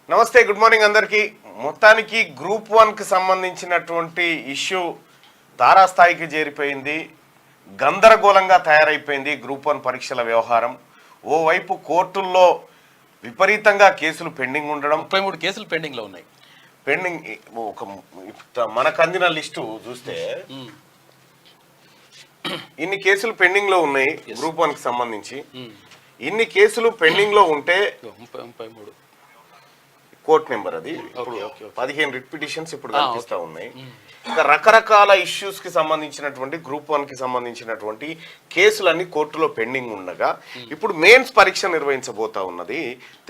నమస్తే, good morning అందరికీ. మొత్తానికి గ్రూప్ 1కి సంబంధించినటువంటి ఇష్యూ తారాస్థాయికి చేరిపోయింది. గందరగోళంగా తయారైపోయింది గ్రూప్ 1 పరీక్షల వ్యవహారం. ఓవైపు కోర్టుల్లో విపరీతంగా కేసులు పెండింగ్ ఉండడం, 33 కేసులు పెండింగ్ లో ఉన్నాయి. పెండింగ్ మనకు అందిన లిస్టు చూస్తే ఇన్ని కేసులు పెండింగ్ లో ఉన్నాయి గ్రూప్ 1కి సంబంధించి. ఇన్ని కేసులు పెండింగ్ లో ఉంటే 33 కోర్ట్ నెంబర్ అది. 15 రిట్ పిటిషన్స్ ఇప్పుడు కనిపిస్తా ఉన్నాయి. ఇంకా రకరకాల ఇష్యూస్ కి సంబంధించినటువంటి గ్రూప్ 1కి సంబంధించినటువంటి కేసులన్నీ కోర్టులో పెండింగ్ ఉండగా ఇప్పుడు మెయిన్స్ పరీక్ష నిర్వహించబోతా ఉన్నది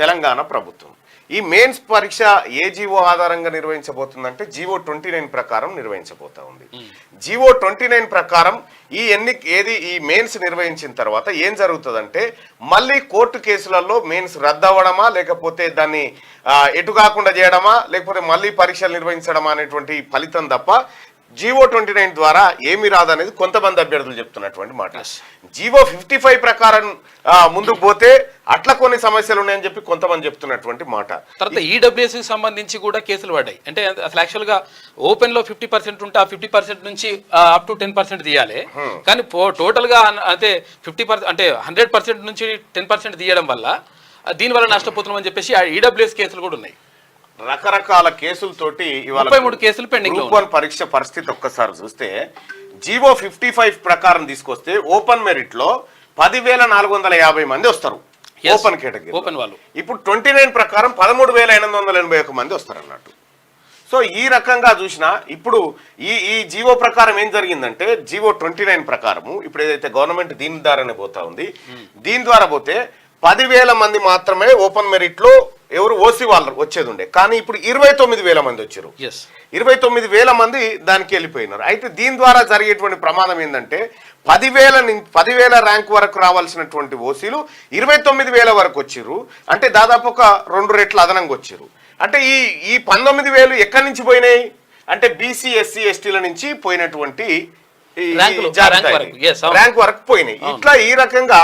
తెలంగాణ ప్రభుత్వం. ఈ మెయిన్స్ పరీక్ష ఏ జీవో ఆధారంగా నిర్వహించబోతుందంటే జీవో 29 ప్రకారం నిర్వహించబోతా ఉంది. జీవో 29 ప్రకారం ఈ మెయిన్స్ నిర్వహించిన తర్వాత ఏం జరుగుతుందంటే మళ్ళీ కోర్టు కేసులలో మెయిన్స్ రద్దు అవ్వడమా, లేకపోతే దాన్ని ఎటు కాకుండా చేయడమా, లేకపోతే మళ్ళీ పరీక్షలు నిర్వహించడమా అనేటువంటి ఫలితం తప్ప జీవో 29 ద్వారా ఏమి రాదనేది కొంతమంది అభ్యర్థులు చెప్తున్నటువంటి మాట. జీవో 55 ప్రకారం ముందుకు పోతే అట్లా కొన్ని సమస్యలు ఉన్నాయని చెప్పి కొంతమంది చెప్తున్నటువంటి మాట. తర్వాత ఈడబ్ల్యూఎస్ కి సంబంధించి కూడా కేసులు పడ్డాయి. అంటే అసలు యాక్చువల్ గా ఓపెన్ లో 50% ఉంటే ఆ 50% నుంచి అప్ టు 10% తీయాలి. కానీ టోటల్ గా అంటే 50% అంటే 100% నుంచి 10% తీయడం వల్ల దీనివల్ల నష్టపోతున్నామని చెప్పేసి ఈడబ్ల్యూఎస్ కేసులు కూడా ఉన్నాయి. రకరకాల కేసులతోటి ఇవాళ 33 కేసులు పెండింగ్. గ్రూప్ 1 పరీక్ష పరిస్థితి ఒక్కసారి చూస్తే జీవో 55 ప్రకారం తీసుకొస్తే ఓపెన్ మెరిట్ లో 10,450 మంది వస్తారు ఓపెన్ కేటగిరీ ఓపెన్ వాళ్ళు. ఇప్పుడు 29 ప్రకారం 13,881 మంది వస్తారు అన్నట్టు. సో ఈ రకంగా చూసినా ఇప్పుడు ఈ జీవో ప్రకారం ఏం జరిగిందంటే జీవో 29 ప్రకారము ఇప్పుడు ఏదైతే గవర్నమెంట్ దీని ద్వారానే పోతా ఉంది, దీని ద్వారా పోతే 10,000 మంది మాత్రమే ఓపెన్ మెరిట్ లో ఎవరు ఓసీ వాళ్ళు వచ్చేది ఉండే. కానీ ఇప్పుడు 29,000 మంది వచ్చారు. 29,000 మంది దానికి వెళ్ళిపోయినారు. అయితే దీని ద్వారా జరిగేటువంటి ప్రమాదం ఏంటంటే 10,000 ర్యాంక్ వరకు రావాల్సినటువంటి ఓసీలు 29,000 వరకు వచ్చిర్రు. అంటే దాదాపు ఒక 2 రెట్లు అదనంగా వచ్చిర్రు. అంటే ఈ 19,000 ఎక్కడి నుంచి పోయినాయి అంటే బీసీ ఎస్సీ ఎస్టీల నుంచి పోయినటువంటి ర్యాంక్ వరకు పోయినాయి. ఇట్లా ఈ రకంగా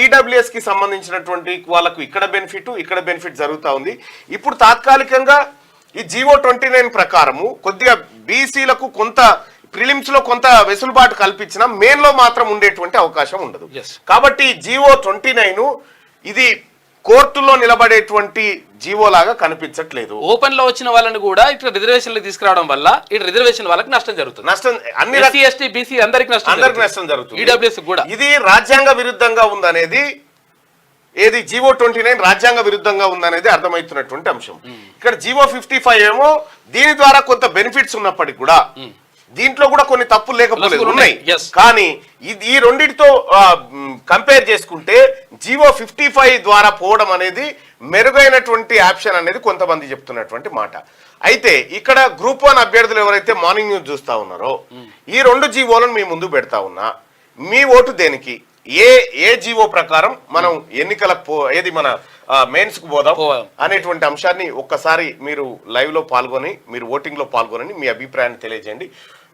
ఈడబ్ల్యూఎస్ కి సంబంధించినటువంటి వాళ్ళకు ఇక్కడ బెనిఫిట్ జరుగుతూ ఉంది. ఇప్పుడు తాత్కాలికంగా ఈ జీవో 29 ప్రకారము కొద్దిగా బీసీలకు కొంత ప్రిలిమ్స్ లో కొంత వెసులుబాటు కల్పించిన మెయిన్ లో మాత్రం ఉండేటువంటి అవకాశం ఉండదు. కాబట్టి జీవో 29 ఇది కోర్టులో నిలబడేటువంటి జీవో లాగా కనిపించట్లేదు. ఓపెన్ లో వచ్చిన వాళ్ళని కూడా ఇట్లా రిజర్వేషన్ తీసుకురావడం వల్ల ఇటు రిజర్వేషన్ వాళ్ళకి నష్టం జరుగుతుంది. నష్టం అన్ని ఎస్టీ బీసీ అందరికి నష్టం జరుగుతుంది. ఈడబ్ల్యూఎస్ కూడా ఇది రాజ్యాంగ విరుద్ధంగా ఉందనేది ఏది జీవో 29 రాజ్యాంగ విరుద్ధంగా ఉందనేది అర్థమవుతున్నటువంటి అంశం. ఇక్కడ జీవో 55 ఏమో దీని ద్వారా కొంత బెనిఫిట్స్ ఉన్నప్పటికీ కూడా దీంట్లో కూడా కొన్ని తప్పులు లేకపోలేదు ఉన్నాయి. కానీ ఈ రెండింటితో కంపేర్ చేసుకుంటే జీవో 55 ద్వారా పోవడం అనేది మెరుగైనటువంటి ఆప్షన్ అనేది కొంతమంది చెప్తున్నటువంటి మాట. అయితే ఇక్కడ గ్రూప్ 1 అభ్యర్థులు ఎవరైతే మార్నింగ్ న్యూస్ చూస్తా ఉన్నారో ఈ 2 జీవోలను మీ ముందు పెడతా ఉన్నా, మీ ఓటు దేనికి, ఏ జీవో ప్రకారం మనం ఎన్నికలకు ఏది మన మెయిన్స్ కు పోదాం అనేటువంటి అంశాన్ని ఒక్కసారి మీరు లైవ్ లో పాల్గొని మీరు ఓటింగ్ లో పాల్గొని మీ అభిప్రాయాన్ని తెలియజేయండి.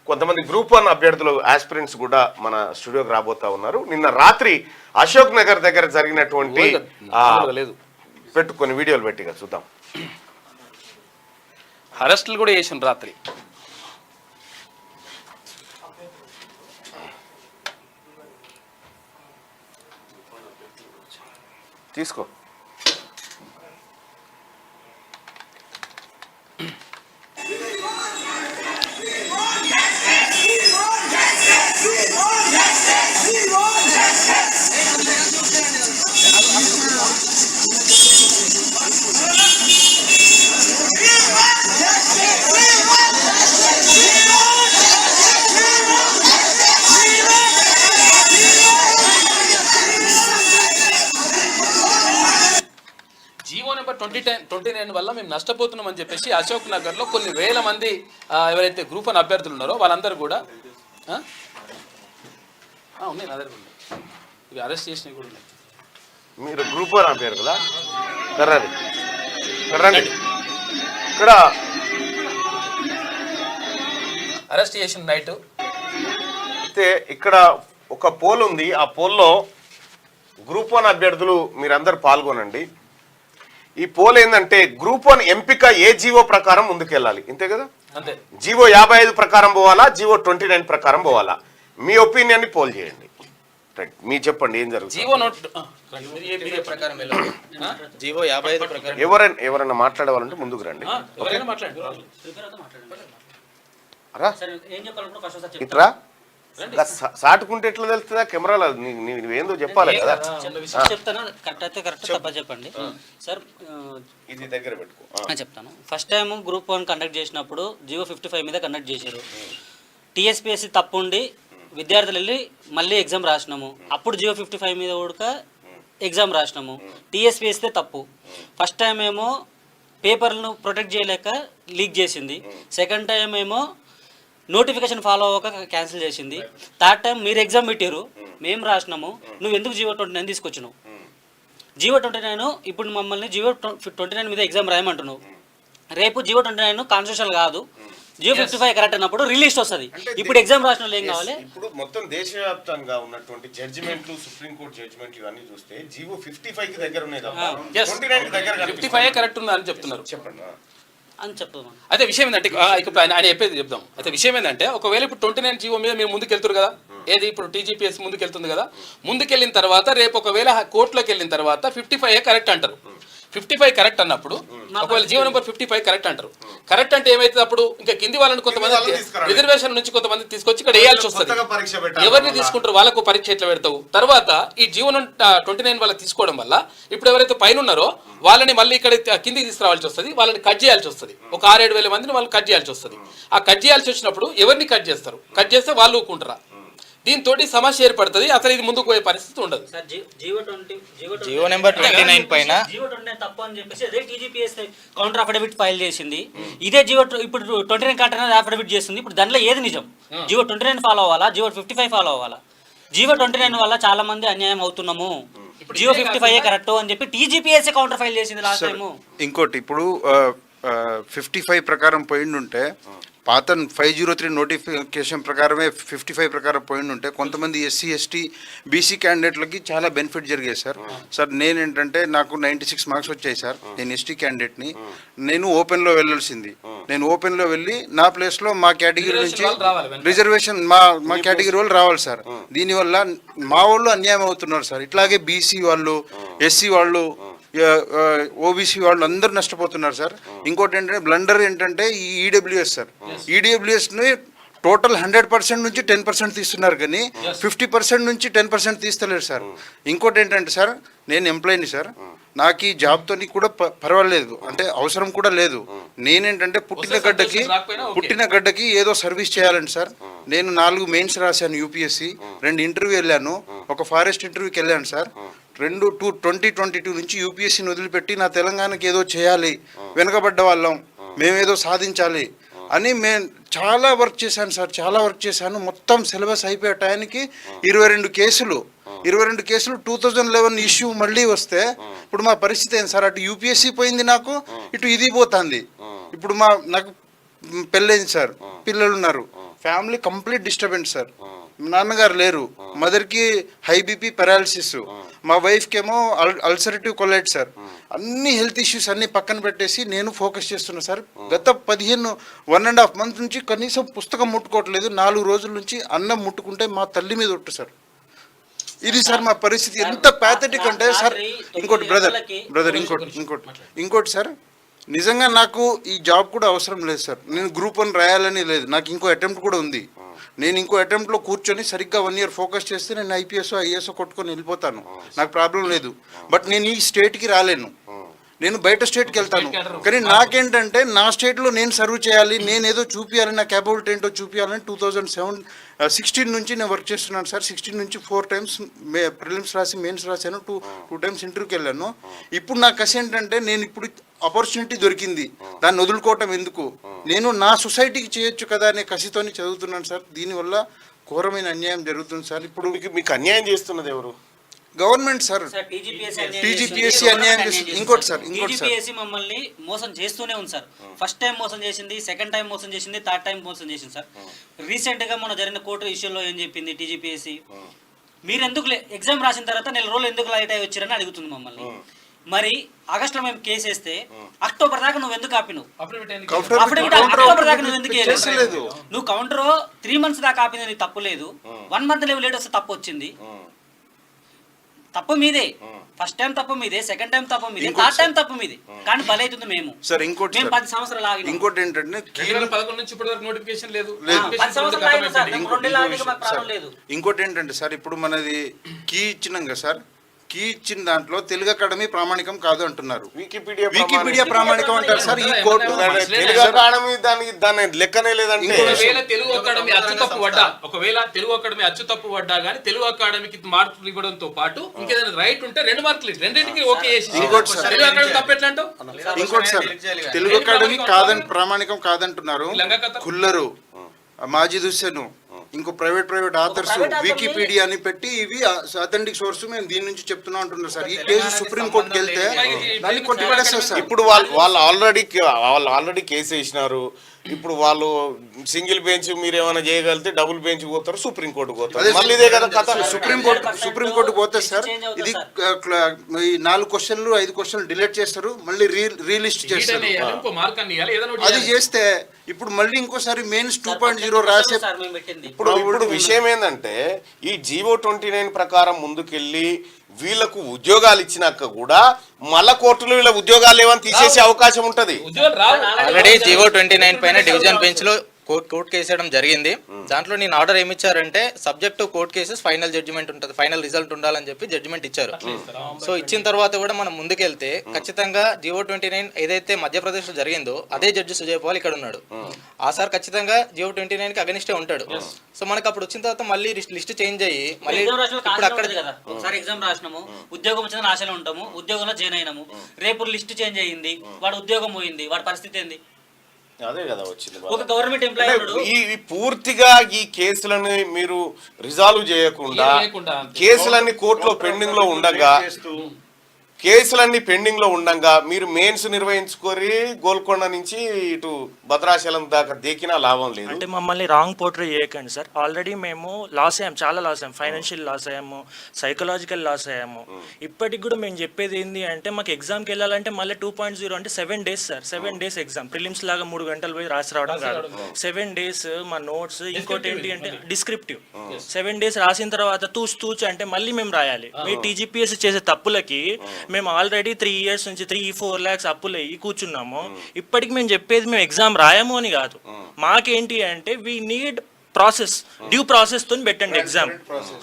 కొంతమంది గ్రూప్ 1 అభ్యర్థులు ఆస్పిరెంట్స్ కూడా మన స్టూడియోకి రాబోతా ఉన్నారు. నిన్న రాత్రి అశోక్ నగర్ దగ్గర జరిగినటువంటి పెట్టుకొని వీడియోలు పెట్టిగా చూద్దాం. అరెస్టులు కూడా చేసిన రాత్రి తీసుకో. జీవో నెంబర్ 29 వల్ల మేము నష్టపోతున్నాం అని చెప్పేసి అశోక్ నగర్ లో కొన్ని వేల మంది ఎవరైతే గ్రూప్ 1 అభ్యర్థులు ఉన్నారో వాళ్ళందరూ కూడా ఉన్నాయి, నా దగ్గర ఉన్నాయి, ఇవి అరెస్ట్ చేసినవి కూడా ఉన్నాయి. మీరు గ్రూప్ 1 అభ్యర్థులా? రండి ఇక్కడ అరెస్ట్ చేసిన నైట్ అయితే ఇక్కడ ఒక పోల్ ఉంది. ఆ పోల్లో గ్రూప్ 1 అభ్యర్థులు మీరందరూ పాల్గొనండి. ఈ పోల్ ఏంటంటే గ్రూప్ 1 ఎంపిక ఏ జీవో ప్రకారం ముందుకెళ్ళాలి, ఇంతే కదా? అంతే. జీవో 55 ప్రకారం పోవాలా, జీవో 29 ప్రకారం పోవాలా? మీ ఒపీనియన్ ని పోల్ చేయండి. మీ చెప్పండి ఏం జరుగుతుంది. జీవో నోట్ ప్రకారం జీవో 55 ప్రకారం ఎవరైనా మాట్లాడేవాలంటే ముందుకు రండి. రా ఇట్రా. సాటుకుంటే ఎట్లా తెలుస్తుందా కెమెరాలో? నువ్వేందో చెప్పాలి కదా. చెప్తాను, కరెక్ట్ అయితే కరెక్ట్, తప్ప చెప్పండి సార్. ఇది దగ్గర పెట్టుకో. చెప్తాను. ఫస్ట్ టైం గ్రూప్ 1 కండక్ట్ చేసినప్పుడు జీవో 55 మీద కండక్ట్ చేశారు. టీఎస్పీఎస్సీ తప్పు ఉండి విద్యార్థులు వెళ్ళి మళ్ళీ ఎగ్జామ్ రాసినాము. అప్పుడు జీవో 55 మీద కూడా ఎగ్జామ్ రాసినాము. టీఎస్పీఎస్సీ తప్పు. ఫస్ట్ టైం ఏమో పేపర్లను ప్రొటెక్ట్ చేయలేక లీక్ చేసింది. సెకండ్ టైం ఏమో నోటిఫికేషన్ ఫాలో అవ్వక క్యాన్సిల్ చేసింది. థర్డ్ టైం మీరు ఎగ్జామ్ పెట్టారు, మేము రాసినాము, నువ్వు ఎందుకు జీవో 29 తీసుకొచ్చినావు? జీవో 29 ఇప్పుడు మమ్మల్ని జీవో 29 మీద ఎగ్జామ్ రాయమంటున్నావు. రేపు జీవో 29 కాన్స్టిట్యూషనల్ కాదు, జీవో 55 కరెక్ట్ అన్నప్పుడు రిలీజ్ వస్తుంది. ఇప్పుడు ఎగ్జామ్ రాసిన వాళ్ళు ఏం కావాలి? ఇప్పుడు మొత్తం దేశవ్యాప్తంగా ఉన్నటువంటి జడ్జిమెంట్లు, సుప్రీంకోర్టు జడ్జిమెంట్లు ఇవన్నీ చూస్తే జీవో 55 కి దగ్గర ఉన్నాయి తప్ప 29 కి దగ్గర 55 కరెక్ట్ ఉందా అని చెప్తున్నారు. చెప్పండి అని చెప్తాం. అయితే విషయం ఏంటంటే ఇప్పుడు ఆయన చెప్పేది చెప్దాం. అయితే విషయం ఏంటంటే ఒకవేళ ఇప్పుడు 29 జీవో మీద మీరు ముందుకు వెళ్తారు కదా, ఏది ఇప్పుడు టీజీపీఎస్ ముందుకు వెళ్తుంది కదా, ముందుకెళ్ళిన తర్వాత రేపు ఒకవేళ కోర్టులోకి వెళ్ళిన తర్వాత 55 కరెక్ట్ అంటారు. 55 కరెక్ట్ అన్నప్పుడు ఒకవేళ జీవో నెంబర్ 55 కరెక్ట్ అంటారు. కరెక్ట్ అంటే ఏమైతుంది? అప్పుడు ఇంకా కింది వాళ్ళని కొంతమంది రిజర్వేషన్ నుంచి కొంతమంది తీసుకొచ్చి ఇక్కడ వేయాల్సి వస్తుంది. ఎవరిని తీసుకుంటారు? వాళ్ళకు పరీక్ష ఎట్లా పెడతావు? తర్వాత ఈ జీవో 29 వాళ్ళకి తీసుకోవడం వల్ల ఇప్పుడు ఎవరైతే పైన ఉన్నారో వాళ్ళని మళ్ళీ ఇక్కడ కిందికి తీసుకురావాల్సి వస్తుంది, వాళ్ళని కట్ చేయాల్సి వస్తుంది. ఒక 6-7 వేల మందిని వాళ్ళు కట్ చేయాల్సి వస్తుంది. ఆ కట్ చేయాల్సి వచ్చినప్పుడు ఎవరిని కట్ చేస్తారు? కట్ చేస్తే వాళ్ళు ఊరుకుంటారా? దీంతో సమస్య ఏర్పడుతుంది. అసలు ఇది ముందుకు పోయే పరిస్థితి ఉండదు. జీవో నెంబర్ 29 పైన జీవో 29 తప్పు అని చెప్పేసి అదే టీజీపీఎస్ కౌంటర్ అఫిడవిట్ ఫైల్ చేసింది. ఇదే జీవో ఇప్పుడు 29 కౌంటర్ అనేది అఫిడవిట్ చేస్తుంది. ఇప్పుడు దాంట్లో ఏది నిజం? జీవో 29 ఫాలో అవ్వాలా, జీవో 55 ఫాలో అవ్వాలా? జీవో 29 వల్ల చాలా మంది అన్యాయం అవుతున్నాము, జీవో 55 కరెక్ట్ అని చెప్పి టీజీపీఎస్ కౌంటర్ ఫైల్ చేసింది లాస్ట్ టైం. ఇంకోటి ఇప్పుడు 55 ప్రకారం పోయిండుంటే పాత 503 నోటిఫికేషన్ ప్రకారమే 55 ప్రకారం పోయిండుంటే కొంతమంది ఎస్సీ ఎస్టీ బీసీ క్యాండిడేట్లకి చాలా బెనిఫిట్ జరిగాయి సార్. సార్ నేనేంటంటే నాకు 96 మార్క్స్ వచ్చాయి సార్. నేను ఎస్టీ క్యాండిడేట్ని, నేను ఓపెన్లో వెళ్ళాల్సింది. నేను ఓపెన్లో వెళ్ళి నా ప్లేస్లో మా కేటగిరీ నుంచి రిజర్వేషన్ మా కేటగిరీ వాళ్ళు రావాలి సార్. దీనివల్ల మా వాళ్ళు అన్యాయం అవుతున్నారు సార్. ఇట్లాగే బీసీ వాళ్ళు, ఎస్సీ వాళ్ళు, ఓబీసీ వాళ్ళు అందరూ నష్టపోతున్నారు సార్. ఇంకోటి ఏంటంటే బ్లండర్ ఏంటంటే ఈ ఈడబ్ల్యూఎస్ సార్. ఈడబ్ల్యూఎస్ని టోటల్ 100% నుంచి 10% తీస్తున్నారు, కానీ 50% నుంచి 10% తీస్తలేరు సార్. ఇంకోటి ఏంటంటే సార్, నేను ఎంప్లాయీని సార్, నాకు ఈ జాబ్తో కూడా పర్వాలేదు, అంటే అవసరం కూడా లేదు. నేనేంటంటే పుట్టిన గడ్డకి ఏదో సర్వీస్ చేయాలండి సార్. నేను 4 మెయిన్స్ రాశాను యూపీఎస్సీ, 2 ఇంటర్వ్యూ వెళ్ళాను, ఒక ఫారెస్ట్ ఇంటర్వ్యూకి వెళ్ళాను సార్. 2022 నుంచి యూపీఎస్సీని వదిలిపెట్టి నా తెలంగాణకి ఏదో చేయాలి, వెనుకబడ్డ వాళ్ళం, మేమేదో సాధించాలి అని చాలా వర్క్ చేశాను సార్. చాలా వర్క్ చేశాను. మొత్తం సిలబస్ అయిపోయే టైంకి 22 కేసులు 2011 ఇష్యూ మళ్ళీ వస్తే ఇప్పుడు మా పరిస్థితి ఏంటి సార్? అటు యూపీఎస్సీ పోయింది నాకు, ఇటు ఇది పోతుంది. ఇప్పుడు నాకు పెళ్ళైంది సార్, పిల్లలు ఉన్నారు, ఫ్యామిలీ కంప్లీట్ డిస్టర్బెన్స్ సార్. నాన్నగారు లేరు, మదర్కి హై బీపీ పెరాలసిస్, మా వైఫ్కి ఏమో అల్సరేటివ్ కొలైట్ సార్. అన్ని హెల్త్ ఇష్యూస్ అన్ని పక్కన పెట్టేసి నేను ఫోకస్ చేస్తున్నా సార్. గత 1.5 మంత్ నుంచి కనీసం పుస్తకం ముట్టుకోవట్లేదు. 4 రోజుల నుంచి అన్నం ముట్టుకుంటే మా తల్లి మీద ఒట్టు సార్. ఇది సార్ మా పరిస్థితి. ఎంత ప్యాథటిక్ అంటే సార్. ఇంకోటి బ్రదర్ ఇంకోటి సార్, నిజంగా నాకు ఈ జాబ్ కూడా అవసరం లేదు సార్. నేను గ్రూప్ 1 రాయాలని లేదు, నాకు ఇంకో అటెంప్ట్ కూడా ఉంది. నేను ఇంకో అటెంప్ట్లో కూర్చొని సరిగ్గా 1 ఇయర్ ఫోకస్ చేస్తే నేను ఐఏఎస్ కొట్టుకొని వెళ్ళిపోతాను, నాకు ప్రాబ్లం లేదు. బట్ నేను ఈ స్టేట్కి రాలేను, నేను బయట స్టేట్కి వెళ్తాను. కానీ నాకేంటంటే నా స్టేట్లో నేను సర్వ్ చేయాలి, నేను ఏదో చూపించాలి, నా క్యాపబిలిటీ ఏంటో చూపించాలని 2016 నుంచి నేను వర్క్ చేస్తున్నాను సార్. 16 నుంచి 4 టైమ్స్ ప్రిలిమ్స్ రాసి మెయిన్స్ రాశాను, 2 టైమ్స్ ఇంటర్వ్యూకి వెళ్ళాను. ఇప్పుడు నా కసి ఏంటంటే నేను ఇప్పుడు ఆపర్చునిటీ దొరికింది, దాన్ని వదులుకోవటం ఎందుకు, నేను నా సొసైటీకి చేయొచ్చు కదా అనే కసితోని చదువుతున్నాను సార్. దీనివల్ల ఘోరమైన అన్యాయం జరుగుతుంది సార్. ఇప్పుడు మీకు అన్యాయం చేస్తున్నది ఎవరు? Government sir. టీజీపీఎస్సీ అన్యాయం చేస్తుంది. ఇంకోటి సార్, మమ్మల్ని మోసం చేస్తూనే ఉంది సార్. ఫస్ట్ టైం మోసం చేసింది, సెకండ్ టైం మోసం చేసింది, థర్డ్ టైం మోసం చేసింది సార్. రీసెంట్ గా మన జరిగిన కోర్టు ఇష్యూలో ఏం చెప్పింది టీజీపీఎస్సీ, మీరు ఎందుకు ఎగ్జామ్ రాసిన తర్వాత 4 రోజులు ఎందుకు లైట్ అయ్యి వచ్చారని అడుగుతుంది మమ్మల్ని. మరి ఆగస్టులో మేము కేసు వేస్తే అక్టోబర్ దాకా నువ్వు ఎందుకు ఆపినావు? కౌంటర్ అఫిడవిట్ అక్టోబర్ దాకా నువ్వు ఎందుకు వేయలేదు? నువ్వు కౌంటర్ 3 months దాకా ఆపింది నీకు తప్పు లేదు, 1 month లేట్ వస్తే తప్పు వచ్చింది. తప్పు మీదే, ఫస్ట్ టైం తప్పు మీదే, సెకండ్ టైం తప్పు మీదే, థర్డ్ టైం తప్పు మీదే, కానీ బలైతుంది మేము. సార్ ఇంకోటి మేము 10 సంవత్సరాలు ఆగినాం. ఇంకోటి ఏంటంటే 2011 నుంచి ఇప్పటి వరకు నోటిఫికేషన్ లేదు. 10 సంవత్సరాలు ఆగినాం సార్, మేము 2 ఏళ్ళు ఆగినాక మాకు ప్రాబ్లం లేదు. ఇంకోటి ఏంటంటే సార్ ఇప్పుడు మనది కీ ఇచ్చినాం కదా సార్, కీ ఇచ్చిన దాంట్లో తెలుగు అకాడమీ ప్రామాణికం కాదు అంటున్నారు. వికీపీడియా ప్రామాణికం అంటారు సార్. ఈ కోర్టు తెలుగు అకాడమీ దాని లెక్కనే లేదంటే ఒకవేళ తెలుగు అకాడమీ అచ్చు తప్పు పడ్డా కానీ తెలుగు అకాడమీకి మార్కులు ఇవ్వడంతో పాటు ఇంకేదైనా రైట్ ఉంటే 2 మార్కులు రెండింటికి ఓకే చేసి ఇంకోటి సార్, తెలుగు అకాడమీ తప్పు ఎట్లా అంటావు? ఇంకోటి సార్ తెలుగు అకాడమీ కాదని ప్రామాణికం కాదంటున్నారు. కుల్లరు, మాజిద్ హుస్సేన్, ఇంకో ప్రైవేట్ ఆథర్స్ వికీపీడియా అని పెట్టి ఇవి అథెంటిక్ సోర్స్ మేము దీని నుంచి చెప్తున్నాం అంటున్నారు సార్. ఈ కేసు సుప్రీం కోర్టుకి వెళ్తే దాన్ని కొట్టిపడేస్తారు సార్. ఇప్పుడు వాళ్ళు ఆల్రెడీ కేసు వేసినారు. ఇప్పుడు వాళ్ళు సింగిల్ బెంచ్ మీరు ఏమైనా చేయగలిగితే డబుల్ బెంచ్ పోతారు, సుప్రీం కోర్టు పోతారు. మళ్ళీ ఇదే కదా కథ. సుప్రీం కోర్టు పోతే సార్ ఇది ఈ 4 క్వశ్చన్లు 5 క్వశ్చన్లు డిలీట్ చేస్తారు, మళ్ళీ రీలిస్ట్ చేస్తారు. అది చేస్తే ఇప్పుడు మళ్ళీ ఇంకోసారి మెయిన్స్ 2.0 రాసే సార్ మేము పెట్టింది. ఇప్పుడు విషయం ఏంటంటే ఈ జీవో 29 ప్రకారం ముందుకెళ్ళి వీళ్ళకు ఉద్యోగాలు ఇచ్చినాక కూడా మళ్ళా కోర్టులో వీళ్ళ ఉద్యోగాలు ఏమని తీసేసే అవకాశం ఉంటది. ఆల్రెడీ జీవో 29 పైన డివిజన్ బెంచ్ లో కోర్టు కేసు వేయడం జరిగింది. దాంట్లో నేను ఆర్డర్ ఏమి ఇచ్చారంటే subject to court cases final judgement ఉంటుంది, ఫైనల్ రిజల్ట్ ఉండాలని చెప్పి జడ్జిమెంట్ ఇచ్చారు. సో ఇచ్చిన తర్వాత కూడా మనం ముందుకెళ్తే ఖచ్చితంగా జీవో 29 ఏదైతే మధ్యప్రదేశ్ లో జరిగిందో అదే జడ్జి సుజయ్ పాల్ ఇక్కడ ఉన్నాడు. ఆ సార్ ఖచ్చితంగా జీవో 29 కి అగనిస్టే ఉంటాడు. సో మనకు అప్పుడు వచ్చిన తర్వాత మళ్ళీ లిస్ట్ చేంజ్ అయ్యి మళ్ళీ ఇప్పుడు అక్కడ కదా ఒకసారి ఎగ్జామ్ రాసినాము, ఉద్యోగం వచ్చిన ఆశలో ఉంటాము, ఉద్యోగంలో జాయిన్ అయినాము, రేపు లిస్ట్ చేంజ్ అయ్యింది, వాడు ఉద్యోగం పోయింది, వాడి పరిస్థితి ఏంది? అదే కదా వచ్చింది. ఒక గవర్నమెంట్ ఎంప్లాయీ ఈ పూర్తిగా ఈ కేసులను మీరు రిజాల్వ్ చేయకుండా కేసులన్నీ కోర్టులో పెండింగ్ లో ఉండగా మీరు మెయిన్స్ నిర్వహించుకొని గోల్కొండ నుంచి ఇటు భద్రాచలం దాకా దేకినా లాభం లేదు. అంటే మమ్మల్ని రాంగ్ పోర్ట్రే చేయకండి సార్. ఆల్రెడీ మేము లాస్ అయ్యాము, చాలా లాస్ అయ్యాము, ఫైనాన్షియల్ లాస్ అయ్యాము, సైకలాజికల్ లాస్ అయ్యాము. ఇప్పటికి కూడా మేము చెప్పేది ఏంటి అంటే మాకు ఎగ్జామ్కి వెళ్ళాలంటే మళ్ళీ 2.0 అంటే 7 days sir. 7 days exam, prelims లాగా 3 గంటలు పోయి రాసి రావడం కాదు. 7 days మా నోట్స్, ఇంకోటి ఏంటి అంటే డిస్క్రిప్టివ్. 7 days రాసిన తర్వాత తూచ్ అంటే మళ్ళీ మేము రాయాలి. మీ టీజీపీఎస్ చేసే తప్పులకి మేము ఆల్రెడీ 3 years నుంచి 3-4 lakhs అప్పులు అయ్యి కూర్చున్నాము. ఇప్పటికి మేము చెప్పేది మేము ఎగ్జామ్ రాయము అని కాదు, మాకేంటి అంటే we need process, due process తో పెట్టండి ఎగ్జామ్,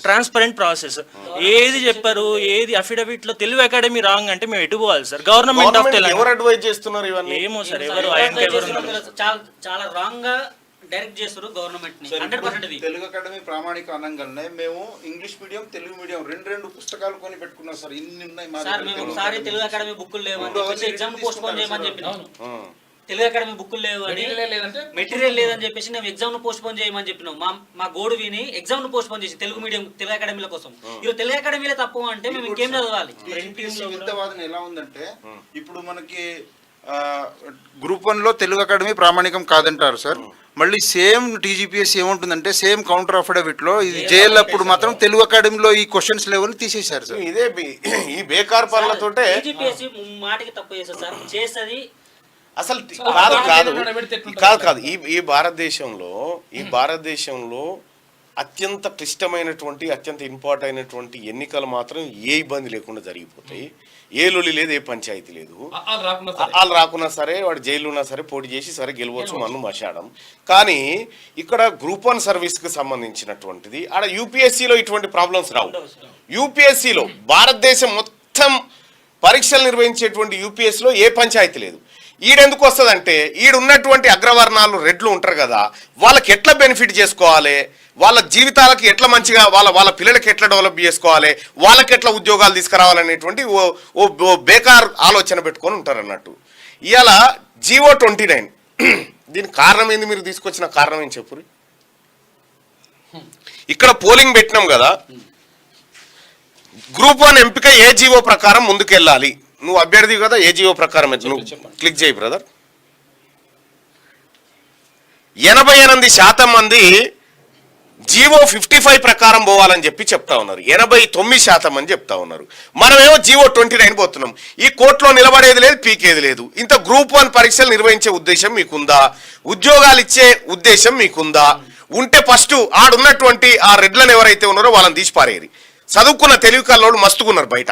ట్రాన్స్పరెంట్ ప్రాసెస్. ఏది చెప్పారు, ఏది అఫిడవిట్ లో తెలుగు అకాడమీ రాంగ్ అంటే మేము ఎటు పోవాలి సార్? గవర్నమెంట్ ఆఫ్ తెలంగాణ ఎవరు అడ్వైజ్ చేస్తున్నారు ఇవన్నీ? ఏమో సార్, ఎవరు చాలా రాంగ్ గా డైరెక్ట్ చేస్తారు గవర్నమెంట్ ని. 100% ఇది తెలుగు అకాడమీ ప్రామాణిక అనగానే మేము ఇంగ్లీష్ మీడియం తెలుగు మీడియం రెండు పుస్తకాలు కొని పెట్టుకున్నాం సార్. ఇన్ని ఉన్నాయి మా సార్. మేము ఒకసారి తెలుగు అకాడమీ బుక్కులు లేవు అని చెప్పేసి ఎగ్జామ్ పోస్ట్ పోన్ చేయమని చెప్పినాం. తెలుగు అకాడమీ బుక్కులు లేవు అని, మెటీరియల్ లేదని చెప్పేసి మేము ఎగ్జామ్ ను పోస్ట్ పోన్ చేయమని చెప్పినాం. మా గోడు విని ఎగ్జామ్ ను పోస్ట్ పోన్ చేసి తెలుగు మీడియం తెలుగు అకాడమీల కోసం. ఈరోజు తెలుగు అకాడమీలో తప్పు అంటే మేము ఇంకేం చదవాలి? వాదన ఎలా ఉందంటే ఇప్పుడు మనకి గ్రూప్ 1 లో తెలుగు అకాడమీ ప్రామాణికం కాదంటారు సార్. మళ్ళీ సేమ్ టీజీపీఎస్ ఏముంటుందంటే సేమ్ కౌంటర్ అఫిడవిట్ లో ఇది జైలు అప్పుడు మాత్రం తెలుగు అకాడమీలో ఈ క్వశ్చన్స్ లేవని తీసేశారు సార్. ఇదే ఈ బేకార్ పనులతోటే టీజీపీఎస్ మాటికి తప్పు చేస్తారు సార్. చేసేది అసలు కాదు. ఈ భారతదేశంలో అత్యంత క్లిష్టమైనటువంటి అత్యంత ఇంపార్టెంట్ అయినటువంటి ఎన్నికలు మాత్రం ఏ ఇబ్బంది లేకుండా జరిగిపోతాయి. ఏ లొల్లి లేదు, ఏ పంచాయతీ లేదు. వాళ్ళు రాకున్నా సరే, వాడు జైలు ఉన్నా సరే పోటీ చేసి సరే గెలవచ్చు, మనం మషాడం. కానీ ఇక్కడ గ్రూప్ 1 సర్వీస్కి సంబంధించినటువంటిది ఆడ యూపీఎస్సీలో ఇటువంటి ప్రాబ్లమ్స్ రావు. యూపీఎస్సీలో భారతదేశం మొత్తం పరీక్షలు నిర్వహించేటువంటి యూపీఎస్సీలో ఏ పంచాయతీ లేదు. ఈడెందుకు వస్తుందంటే ఈడున్నటువంటి అగ్రవర్ణాలు రెడ్లు ఉంటారు కదా, వాళ్ళకి ఎట్లా బెనిఫిట్ చేసుకోవాలి, వాళ్ళ జీవితాలకి ఎట్లా మంచిగా వాళ్ళ పిల్లలకి ఎట్లా డెవలప్ చేసుకోవాలి, వాళ్ళకి ఎట్లా ఉద్యోగాలు తీసుకురావాలనేటువంటి ఓ బేకార్ ఆలోచన పెట్టుకొని ఉంటారు అన్నట్టు. ఇవాళ జీవో 29 దీనికి కారణం ఏంది? మీరు తీసుకొచ్చిన కారణం ఏం చెప్పు. ఇక్కడ పోలింగ్ పెట్టినాం కదా, గ్రూప్ 1 ఎంపిక ఏ జీవో ప్రకారం ముందుకెళ్ళాలి? నువ్వు అభ్యర్థి కదా, ఏ జీవో ప్రకారం నువ్వు క్లిక్ చేయి బ్రదర్. 88% మంది జీవో 55 ప్రకారం పోవాలని చెప్పి చెప్తా ఉన్నారు. 89% అని చెప్తా ఉన్నారు. మనమేమో జీవో 29 పోతున్నాం. ఈ కోర్టులో నిలబడేది లేదు, పీకేది లేదు. ఇంత గ్రూప్ 1 పరీక్షలు నిర్వహించే ఉద్దేశం మీకుందా? ఉద్యోగాలు ఇచ్చే ఉద్దేశం మీకుందా? ఉంటే ఫస్ట్ ఆడున్నటువంటి ఆ రెడ్లను ఎవరైతే ఉన్నారో వాళ్ళని తీసి పారేరి. చదువుకున్న తెలివి కల్లోడు మస్తుకున్నారు బయట,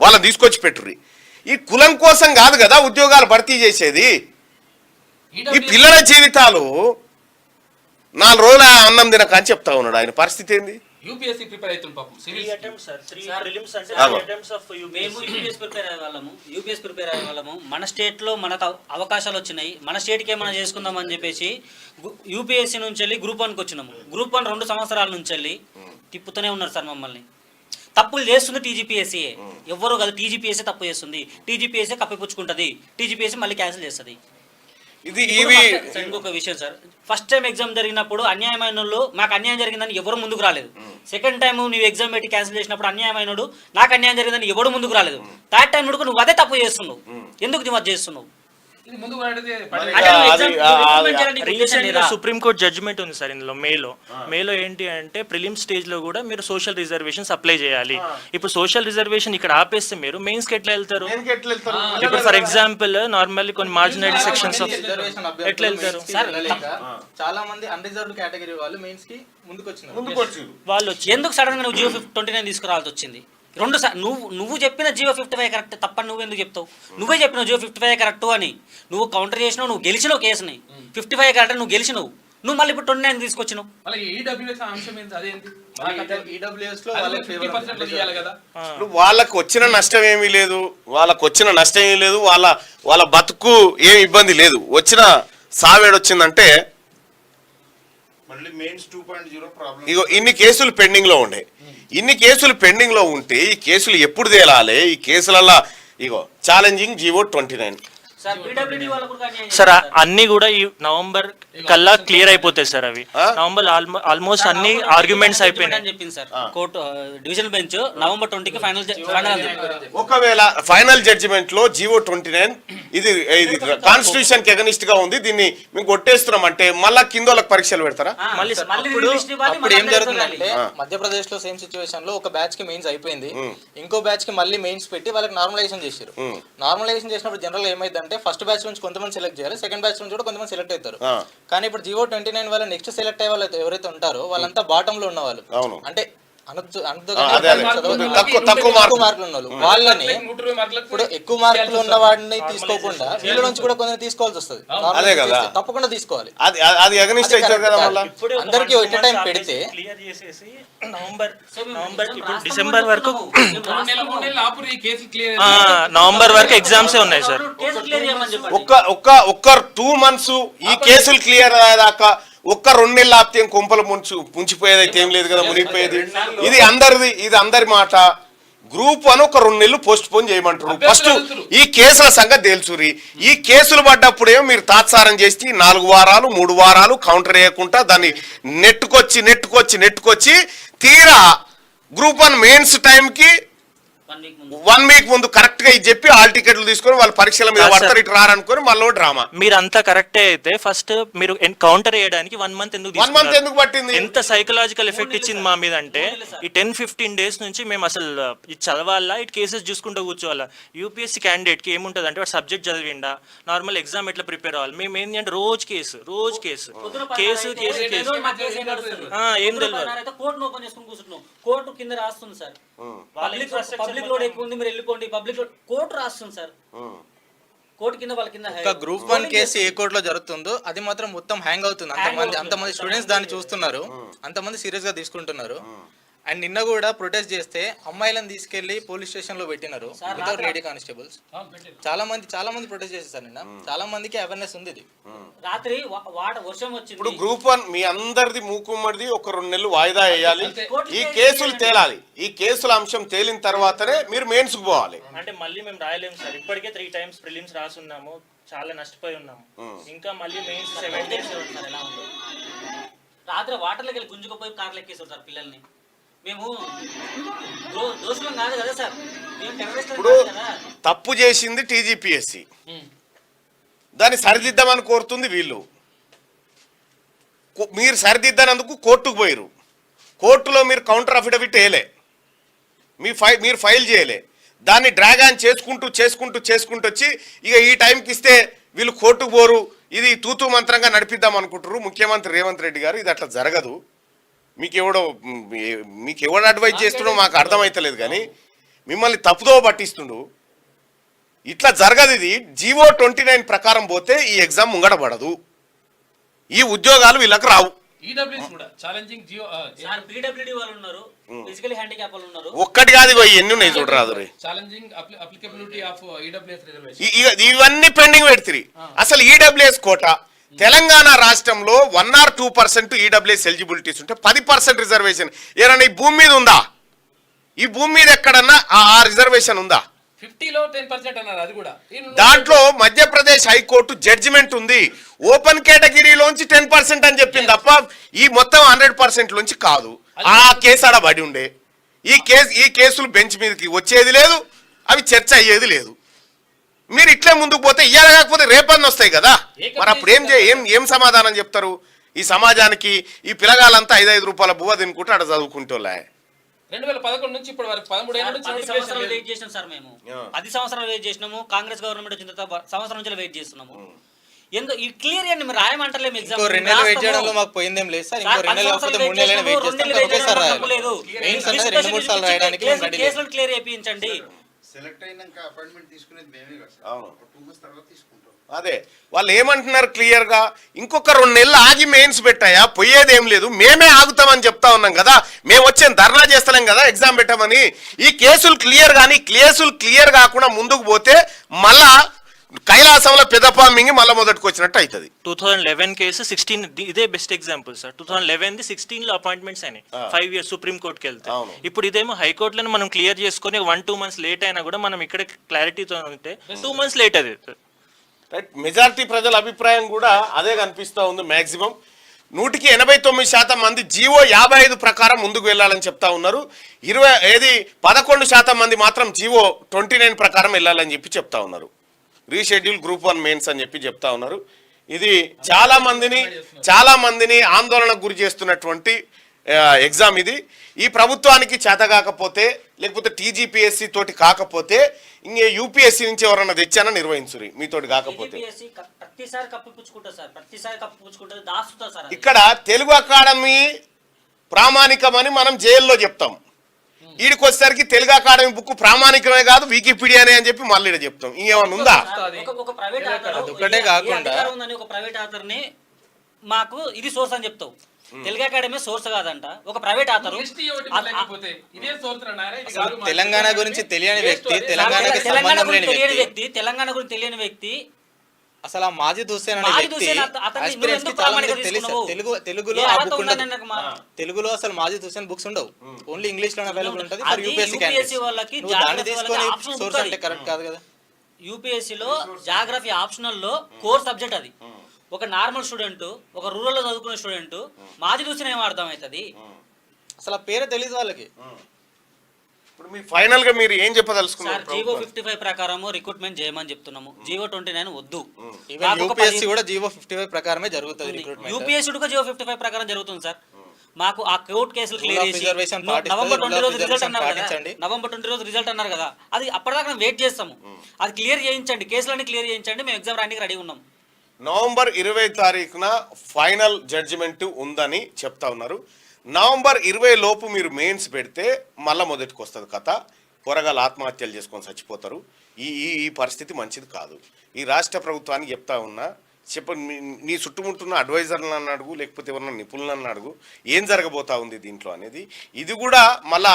వాళ్ళని తీసుకొచ్చి పెట్టుర్రి. ఈ కులం కోసం కాదు కదా ఉద్యోగాలు భర్తీ చేసేది. ఈ పిల్లల జీవితాలు 4 రోజుల అన్నం తినక అని చెప్తా ఉన్నాడు. ఆయన పరిస్థితి ఏంది? యూపీఎస్సీ ప్రిపేర్ అవుతుంది పాపం. Three attempts, sir. Three prelims and Hello. 3 attempts of మేము UPSC. యూపీఎస్ ప్రిపేర్ అయ్యే వాళ్ళము. మన స్టేట్లో మనకు అవకాశాలు వచ్చినాయి, మన స్టేట్కి ఏమైనా చేసుకుందాం అని చెప్పేసి యూపీఎస్సీ నుంచి వెళ్ళి గ్రూప్ 1కి వచ్చినాము. గ్రూప్ 1 2 సంవత్సరాల నుంచి వెళ్ళి తిప్పుతూనే ఉన్నారు సార్ మమ్మల్ని. తప్పులు చేస్తుంది టీజీపీఎస్సీ, ఎవరు కాదు, టీజీపీఎస్సీ తప్పు చేస్తుంది. టీజీపీఎస్సీ కప్పిపుచ్చుకుంటుంది, టీజీపీఎస్సీ మళ్ళీ క్యాన్సిల్ చేస్తుంది. ఇంకొక విషయం సార్, ఫస్ట్ టైం ఎగ్జామ్ జరిగినప్పుడు అన్యాయమైన వాళ్ళు మాకు అన్యాయం జరిగిందని ఎవరు ముందుకు రాలేదు. సెకండ్ టైం నువ్వు ఎగ్జామ్ పెట్టి క్యాన్సిల్ చేసినప్పుడు అన్యాయమైనడు నాకు అన్యాయం జరిగిందని ఎవడు ముందుకు రాలేదు. థర్డ్ టైం నువ్వు అదే తప్పు చేస్తున్నావు, ఎందుకు నువ్వు అది చేస్తున్నావు? ఇది ముందు పడేది అంటే నువ్వు exam implement చేయడానికి నీకు ఉద్దేశం రీసెంట్ లేదా? సుప్రీం కోర్ట్ జడ్జిమెంట్ ఉంది సార్ ఇందులో. మేలో ఏంటి అంటే ప్రిలిమ్ స్టేజ్ లో కూడా మీరు సోషల్ రిజర్వేషన్స్ అప్లై చేయాలి. ఇప్పుడు సోషల్ రిజర్వేషన్ ఇక్కడ ఆపేస్తే మీరు మెయిన్స్ కి ఎట్లా వెళ్తారు? ఇప్పుడు ఫర్ ఎగ్జాంపుల్ నార్మల్లీ కొన్ని మార్జినల్ సెక్షన్స్ ఆఫ్ రిజర్వేషన్ ఎట్లా వెళ్తారు? చాలా మంది అన్రిజర్వ్డ్ కేటగిరీ వాళ్ళు మెయిన్స్ కి ముందుకు వచ్చినారు. వాళ్ళు వచ్చి ఎందుకు సడన్ గా నువ్వు జియో 29 తీసుకురావాల్సి వచ్చింది? నువ్వు చెప్పిన జియో 55 కరెక్ట్ తప్పని నువ్వు ఎందుకు చెప్తావు? నువ్వే చెప్పినావు జియో 55 కరెక్ట్ అని. నువ్వు కౌంటర్ చేసినావు, నువ్వు గెలిచినావు కేసుని. 55 కరెక్ట్ నువ్వు గెలిచినావు, నువ్వు మళ్ళీ ఇప్పుడు 29 తీసుకొచ్చినావు. మళ్ళీ ఈడబ్ల్యూఎస్ అంశం ఏంటి? అదేంటి? ఈడబ్ల్యూఎస్ లో వాళ్ళకి 50% ఇవ్వాలి కదా. ఇప్పుడు వాళ్ళకు వచ్చిన నష్టం ఏమీ లేదు, వాళ్ళ బతుకు ఏమి ఇబ్బంది లేదు. వచ్చిన సావేడొచ్చిందంటే మళ్ళీ మెయిన్స్ 2.0 ప్రాబ్లం. ఇగో ఇన్ని కేసులు పెండింగ్ లో ఉండే. ఇన్ని కేసులు పెండింగ్ లో ఉంటే ఈ కేసులు ఎప్పుడు తేలాలి? ఈ కేసులల్లా ఇగో ఛాలెంజింగ్ జీవో 29. సార్ పీడబ్ల్యూడీ వాళ్ళకు కూడా అన్యాయం సార్ చేశారు సార్. అన్ని కూడా ఈ నవంబర్ కల్లా క్లియర్ అయిపోతాయి సార్. అవి నవంబర్ ఆల్మోస్ట్ అన్ని ఆర్గ్యుమెంట్స్ అయిపోయినాయి అని చెప్పింది sir court. Division bench November 20కి ఫైనల్ ఒకవేళ ఫైనల్ జడ్జిమెంట్ లో జీవో 29 ఇది కాన్స్టిట్యూషన్ కి అగనిస్ట్ గా ఉంది, దీన్ని మేము కొట్టేస్తున్నాం అంటే మళ్ళా కింద వాళ్ళకి పరీక్షలు పెడతారా? మళ్ళీ అప్పుడు ఏం జరుగుతుందంటే మధ్యప్రదేశ్ లో సేమ్ సిచ్యువేషన్ లో ఒక బ్యాచ్ కి మెయిన్స్ అయిపోయింది, ఇంకో బ్యాచ్ కి మళ్ళీ మెయిన్స్ పెట్టి వాళ్ళకి నార్మలైజేషన్ చేశారు. నార్మలైజేషన్ చేసినప్పుడు జనరల్ ఏమైందంటే ఫస్ట్ బ్యాచ్ నుంచి కొంతమంది సెలెక్ట్ చేయాలి, సెకండ్ బ్యాచ్ నుంచి కూడా కొంతమంది సెలెక్ట్ అవుతారు. కానీ ఇప్పుడు జీవో 29 వల్ల నెక్స్ట్ సెలెక్ట్ అయ్యే వాళ్ళు ఎవరైతే ఉంటారో వాళ్ళంతా బాటమ్ లో ఉన్న వాళ్ళు, అంటే తక్కువ మార్కులు ఉన్న వాళ్ళని ఇప్పుడు ఎక్కువ మార్కులు ఉన్న వాడిని తీసుకోకుండా వీళ్ళ నుంచి కూడా కొంచెం తీసుకోవాల్సి వస్తుంది. తప్పకుండా తీసుకోవాలి. అది అగనిస్ట్ అవుతారు కదా. మళ్ళీ అందరికి ఎట్ టైం పెడితే క్లియర్ చేసేసి నవంబర్ ఇప్పుడు డిసెంబర్ వరకు నవంబర్ వరకు ఎగ్జామ్సే ఉన్నాయి సార్. కేసు క్లియర్ చేయమని చెప్పండి. ఒక్క 2 months ఈ కేసులు క్లియర్ అయ్యేదాకా ఒక్క 2 నెలలు ఆపితే కొంపలు ముంచిపోయేది అయితే ఏం లేదు కదా, మునిగిపోయేది. ఇది అందరి మాట. గ్రూప్ 1 ఒక 2 నెలలు పోస్ట్ పోన్ చేయమంటారు. ఫస్ట్ ఈ కేసుల సంగతి తెలుసురి. ఈ కేసులు పడ్డప్పుడేమో మీరు తాత్సారం చేసి 4 వారాలు 3 వారాలు కౌంటర్ వేయకుండా దాన్ని నెట్టుకొచ్చి తీరా గ్రూప్ 1 మెయిన్స్ టైంకి 1 week ముందు కరెక్ట్ గా ఇది చెప్పి ఆల్ టికెట్లు తీసుకొని వాళ్ళు పరీక్షల మీద పడతారు, ఇటు రారనుకొని మళ్ళీ డ్రామా. మీరు అంతా కరెక్టే అయితే ఫస్ట్ మీరు కౌంటర్ చేయడానికి 1 month ఎందుకు 1 month ఎందుకు పట్టింది? ఎంత సైకలాజికల్ ఎఫెక్ట్ ఇచ్చింది మా మీద అంటే ఈ 10-15 days నుంచి మేము అసలు ఇది చదవాలా, ఇటు కేసెస్ చూసుకుంటూ కూర్చోవాలా. యూపీఎస్సీ క్యాండిడేట్ కి ఏముంటుంది అంటే వాడు సబ్జెక్ట్ చదివిండా, నార్మల్ ఎగ్జామ్ ఎట్లా ప్రిపేర్ అవ్వాలి. మేము ఏంటి అంటే రోజు కేసు ఏం తెలియదు. కోర్టు ఓపెన్ చేసుకుని కూర్చుంటున్నాం, కోర్టు కింద రాస్తుంది సార్. పబ్లిక్ లోడ్ ఎక్కువ ఉంది, మీరు వెళ్ళిపోండి. పబ్లిక్ లోడ్ కోర్టు రాస్తుంది సార్. కోర్టు కింద వాళ్ళ కింద ఒక గ్రూప్ 1 కేసు ఏ కోర్టులో జరుగుతుందో అది మాత్రం మొత్తం హ్యాంగ్ అవుతుంది. అంతమంది స్టూడెంట్స్ దాన్ని చూస్తున్నారు, అంతమంది సీరియస్ గా తీసుకుంటున్నారు. అండ్ నిన్న కూడా ప్రొటెస్ట్ చేస్తే అమ్మాయిలను తీసుకెళ్లి పోలీస్ స్టేషన్ లో పెట్టినారు వితౌట్ లేడీ కానిస్టేబుల్స్. చాలా మంది ప్రొటెస్ట్ చేసేసారు నిన్న. చాలా మందికి అవేర్నెస్ ఉంది. ఇది రాత్రి వర్షం వచ్చింది. ఇప్పుడు గ్రూప్ 1 మీ అందరిది మూకుమ్మడిది ఒక 2 నెలలు వాయిదా వేయాలి. ఈ కేసులు తేలాలి. ఈ కేసుల అంశం తేలిన తర్వాతనే మీరు మెయిన్స్ కు పోవాలి. అంటే మళ్ళీ మేము రాయలేము సార్. ఇప్పటికే 3 times ప్రిలిమ్స్ రాసున్నాము, చాలా నష్టపోయి ఉన్నాము. ఇంకా మళ్ళీ మెయిన్స్ 7 days రాత్రి వాటర్లోకి వెళ్ళి గుంజుకుపోయి కార్లు ఎక్కేసారు సార్ పిల్లల్ని. మేము దోషులం కాదు కదా సార్, మేము ఇప్పుడు తప్పు చేసింది టీజీపీఎస్సీ, దాన్ని సరిదిద్దామని కోరుతుంది వీళ్ళు. మీరు సరిదిద్దనందుకు కోర్టుకు పోయారు. కోర్టులో మీరు కౌంటర్ అఫిడవిట్ వేయలే, మీరు ఫైల్ చేయలే, దాన్ని డ్రాగ్ ఆన్ చేసుకుంటూ వచ్చి ఇక ఈ టైంకి ఇస్తే వీళ్ళు కోర్టుకు పోరు, ఇది తూతూ మంత్రంగా నడిపిద్దాం అనుకుంటారు ముఖ్యమంత్రి రేవంత్ రెడ్డి గారు. ఇది అట్లా జరగదు. మీకు ఎవడు అడ్వైజ్ చేస్తుండో మాకు అర్థమైతలేదు, కానీ మిమ్మల్ని తప్పుదో పట్టిస్తుండు. ఇట్లా జరగదు. ఇది జీవో 29 ప్రకారం పోతే ఈ ఎగ్జామ్ ముంగడబడదు, ఈ ఉద్యోగాలు వీళ్ళకి రావు. ఈడబ్ల్యూఎస్ కూడా ఛాలెంజింగ్ జియో సార్ పీడబ్ల్యూడీ వాళ్ళు ఉన్నారు, ఫిజికల్ హ్యాండిక్యాప్ వాళ్ళు ఉన్నారు. ఒక్కటి కాదు, ఎన్ని ఉన్నాయి చూడరాదు రే. Challenging applicability of EWS reservation ఇవన్నీ పెండింగ్ పెడుతుంది. అసలు ఈడబ్ల్యూఎస్ కోట తెలంగాణ రాష్ట్రంలో 1 or 2% ఈడబ్ల్యూఎస్ ఎలిజిబిలిటీస్ ఉంటే 10% రిజర్వేషన్ ఏదైనా ఈ భూమి మీద ఉందా? ఈ భూమి మీద ఎక్కడన్నా ఆ రిజర్వేషన్ ఉందా? 50లో 10% అన్నారు. అది కూడా దాంట్లో మధ్యప్రదేశ్ హైకోర్టు జడ్జిమెంట్ ఉంది, ఓపెన్ కేటగిరీలోంచి 10% అని చెప్పింది తప్ప ఈ మొత్తం 100% లోంచి కాదు. ఆ కేసు ఆడ పడి ఉండే. ఈ కేసులు బెంచ్ మీదకి వచ్చేది లేదు, అవి చర్చ అయ్యేది లేదు. మీరు ఇట్లే ముందుకు పోతే ఇయ్యాలి, కాకపోతే రేపన్న వస్తాయి కదా. మరి అప్పుడు ఏం సమాధానం చెప్తారు ఈ సమాజానికి? ఈ పిల్లగాళ్ళంతా 5 రూపాయల బువ్వ తినుకుంటే అక్కడ చదువుకుంటోలే. 2011 నుంచి ఇప్పటి వరకు 13 ఏళ్ల నుంచి 10 సంవత్సరాలు వెయిట్ చేసినాం సార్ మేము. 10 సంవత్సరాలు వెయిట్ చేసినాము. కాంగ్రెస్ గవర్నమెంట్ వచ్చిన తర్వాత సంవత్సరం నుంచి వెయిట్ చేస్తున్నాము. ఎందుకు ఈ క్లియర్ అండి, మీరు రాయమంటలేము ఎగ్జామ్. ఇంకో 2 నెలలు వెయిట్ చేయడంలో మాకు పోయిందేం లేదు సార్. ఇంకో 2 నెలలు కాకపోతే 3 నెలలు వెయిట్ చేస్తాం. ఒకేసారి రాయాలి. మెయిన్స్ అంటే 2-3 సార్లు రాయడానికి కేసులను క్లియర్ చేయించండి. సెలెక్ట్ అయినాక అపాయింట్మెంట్ తీసుకునేది మేమే కదా సార్. అవును, 2 months తర్వాత తీసుకుంటాం. అదే వాళ్ళు ఏమంటున్నారు క్లియర్ గా, ఇంకొక 2 నెలలు ఆగి మెయిన్స్ పెట్టాయా, పోయేది ఏం లేదు, మేమే ఆగుతామని చెప్తా ఉన్నాం కదా, మేము వచ్చే ధర్నా చేస్తలేం కదా ఎగ్జామ్ పెట్టామని. ఈ కేసులు క్లియర్ కాకుండా ముందుకు పోతే మళ్ళా కైలాసంలో పెదపా మింగి మళ్ళీ మొదటికి వచ్చినట్టు అవుతుంది. 2011 కేసు 16 ఇదే బెస్ట్ ఎగ్జాంపుల్ సార్. 2011 16లో అపాయింట్మెంట్స్ అయినాయి, 5 years సుప్రీం కోర్టుకి వెళ్తే. ఇప్పుడు ఇదేమో హైకోర్టులో మనం క్లియర్ చేసుకొని 1-2 months లేట్ అయినా కూడా మనం ఇక్కడ క్లారిటీతో ఉంటే 2 months లేట్ అది. రైట్, మెజారిటీ ప్రజల అభిప్రాయం కూడా అదే కనిపిస్తూ ఉంది. మ్యాక్సిమం 189% మంది జీవో 55 ప్రకారం ముందుకు వెళ్ళాలని చెప్తా ఉన్నారు. 11% మంది మాత్రం జీవో 29 ప్రకారం వెళ్ళాలని చెప్పి చెప్తా ఉన్నారు. రీషెడ్యూల్ గ్రూప్ 1 మెయిన్స్ అని చెప్పి చెప్తా ఉన్నారు. ఇది చాలా మందిని ఆందోళనకు గురి చేస్తున్నటువంటి ఎగ్జామ్ ఇది. ఈ ప్రభుత్వానికి చేత కాకపోతే, లేకపోతే టీజీపీఎస్సీ తోటి కాకపోతే ఇంకే యూపీఎస్సీ నుంచి ఎవరన్నా తెచ్చానా నిర్వహించురి మీతోటి కాకపోతే. ప్రతిసారి కప్పిపుచ్చుకుంటారు సార్, ప్రతిసారి కప్పిపుచ్చుకుంటారు, దాస్తుతారు సార్. ఇక్కడ తెలుగు అకాడమీ ప్రామాణికమని మనం జైల్లో చెప్తాం, వీడికి వచ్చేసరికి తెలుగు అకాడమీ బుక్ ప్రామాణికమే కాదు వికీపీడియానే అని చెప్పి మళ్ళీ ఇక్కడ చెప్తాం. ఇంకేమన్నా ఉందా? ఒక ప్రైవేట్ ఆథర్ ఒకటే కాకుండా ఒక ప్రైవేట్ ఆథర్ ని మాకు ఇది సోర్స్ అని చెప్తావు. తెలుగు అకాడమీ సోర్స్ కాదంట, ఒక ప్రైవేట్ ఆథర్. తెలంగాణ గురించి తెలియని వ్యక్తి, తెలంగాణకి సంబంధం లేని వ్యక్తి, తెలంగాణ గురించి తెలియని వ్యక్తి అసలు ఆ మాజిద్ హుస్సేన్ అనే వ్యక్తి తెలుగులో అసలు మాజిద్ హుస్సేన్ బుక్స్ ఉండవు, ఓన్లీ ఇంగ్లీష్ లో అవైలబుల్ ఉంటుంది ఫర్ యూపీఎస్సీ క్యాండిడేట్స్. నువ్వు దాన్ని తీసుకొని సోర్స్ అంటే కరెక్ట్ కాదు కదా. యూపీఎస్సీలో జాగ్రఫీ ఆప్షనల్ లో కోర్ సబ్జెక్ట్ అది. ఒక నార్మల్ స్టూడెంట్, ఒక రూరల్ లో చదువుకునే స్టూడెంట్ మాజిద్ హుస్సేన్ ఏం అర్థం అవుతుంది? అసలు ఆ పేరే తెలియదు వాళ్ళకి. ఇప్పుడు మీ ఫైనల్ గా మీరు ఏం చెప్పదలుచుకున్నారు? జీవో 55 ప్రకారం రిక్రూట్మెంట్ చేయమని చెప్తున్నాము. జీవో 29 వద్దు. యూపీఎస్సీ కూడా జీవో 55 ప్రకారమే జరుగుతుంది రిక్రూట్మెంట్. యూపీఎస్సీ కూడా జీవో 55 ప్రకారం జరుగుతుంది సార్. మాకు ఆ కోర్టు కేసులు క్లియర్ చేసి నవంబర్ 20 రోజు రిజల్ట్ అన్నారు కదా, నవంబర్ 20 రోజు రిజల్ట్ అన్నారు కదా, అది అప్పటిదాకా వెయిట్ చేస్తాము. అది క్లియర్ చేయించండి, కేసులన్నీ క్లియర్ చేయించండి, మేము ఎగ్జామ్ రానికి రెడీ ఉన్నాం. నవంబర్ 20 తారీఖున ఫైనల్ జడ్జిమెంట్ ఉందని చెప్తా ఉన్నారు. నవంబర్ 20 లోపు మీరు మెయిన్స్ పెడితే మళ్ళీ మొదటికి వస్తుంది కథ. కూరగాయలు ఆత్మహత్యలు చేసుకొని చచ్చిపోతారు. ఈ పరిస్థితి మంచిది కాదు. ఈ రాష్ట్ర ప్రభుత్వానికి చెప్తా ఉన్నా, నీ చుట్టుముట్టున్న అడ్వైజర్లను అడుగు, లేకపోతే ఎవరన్నా నిపుణులను అడుగు, ఏం జరగబోతా ఉంది దీంట్లో అనేది. ఇది కూడా మళ్ళా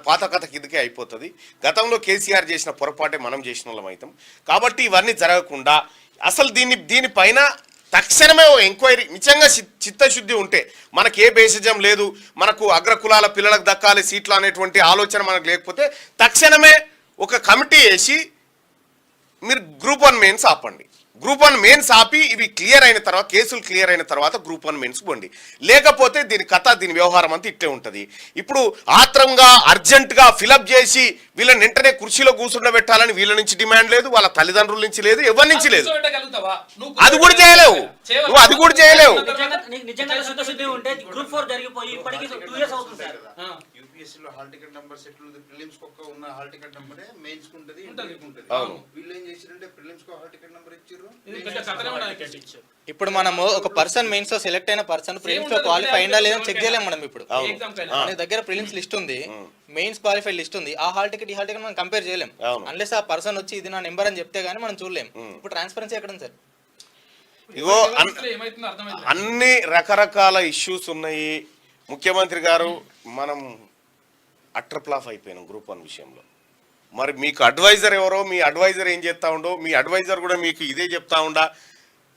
పాత కథ కిందకే అయిపోతుంది. గతంలో కేసీఆర్ చేసిన పొరపాటే మనం చేసిన వాళ్ళం అవుతాం. కాబట్టి ఇవన్నీ జరగకుండా అసలు దీనిపైన తక్షణమే ఎంక్వైరీ, నిజంగా చిత్తశుద్ధి ఉంటే, మనకు ఏ భేషజం లేదు, మనకు అగ్రకులాల పిల్లలకు దక్కాలి సీట్లు అనేటువంటి ఆలోచన మనకు లేకపోతే తక్షణమే ఒక కమిటీ వేసి మీరు గ్రూప్ 1 మెయిన్స్ ఆపండి. గ్రూప్ 1 మెయిన్స్ ఆపి ఇవి క్లియర్ అయిన తర్వాత, కేసులు క్లియర్ అయిన తర్వాత గ్రూప్ 1 మెయిన్స్ పోండి. లేకపోతే దీని కథ, దీని వ్యవహారం అంతా ఇట్లే ఉంటుంది. ఇప్పుడు ఆత్రంగా అర్జెంటుగా ఫిలప్ చేసి వీళ్ళని వెంటనే కుర్చీలో కూర్చుండబెట్టాలని వీళ్ళ నుంచి డిమాండ్ లేదు, వాళ్ళ తల్లిదండ్రుల నుంచి లేదు, ఎవరి నుంచి లేదు. అది కూడా చేయలేవు, నువ్వు అది కూడా చేయలేవు. నిజంగా శుద్ధశుద్ధి ఉంటే గ్రూప్ 4 జరిగిపోయి ఇప్పటికి 2 years అవుతుంది సార్. యూపీఎస్సీలో hall ticket number set prelims కు ఉన్న హాల్ టికెట్ నెంబరే మెయిన్స్ కు ఉంటది. అవును. వీళ్ళు ఏం చేసిరంటే ప్రిలిమ్స్ కు హాల్ టికెట్ నెంబర్ ఇచ్చారు. ఇప్పుడు మనము ఒక పర్సన్ మెయిన్స్ లో సెలెక్ట్ అయిన పర్సన్ ప్రిలిమ్స్ లో క్వాలిఫై అయిందా లేదని చెక్ చేయలేము మనం. ఇప్పుడు మన దగ్గర ప్రిలిమ్స్ లిస్ట్ ఉంది, మెయిన్స్ క్వాలిఫై లిస్ట్ ఉంది, ఆ హాల్ టికెట్ ఈ హాల్ టికెట్ మనం కంపేర్ చేయలేం అన్లెస్ ఆ పర్సన్ వచ్చి ఇది నా నెంబర్ అని చెప్తే గానీ మనం చూడలేం. ఇప్పుడు ట్రాన్స్పరెన్సీ ఎక్కడ ఉంది సార్? ఇగో అన్ని రకరకాల ఇష్యూస్ ఉన్నాయి. ముఖ్యమంత్రి గారు మనం అట్రప్లాఫ్ అయిపోయినాం గ్రూప్ 1 విషయంలో. మరి మీకు అడ్వైజర్ ఎవరో, మీ అడ్వైజర్ ఏం చేస్తా ఉండో, మీ అడ్వైజర్ కూడా మీకు ఇదే చెప్తా ఉండా,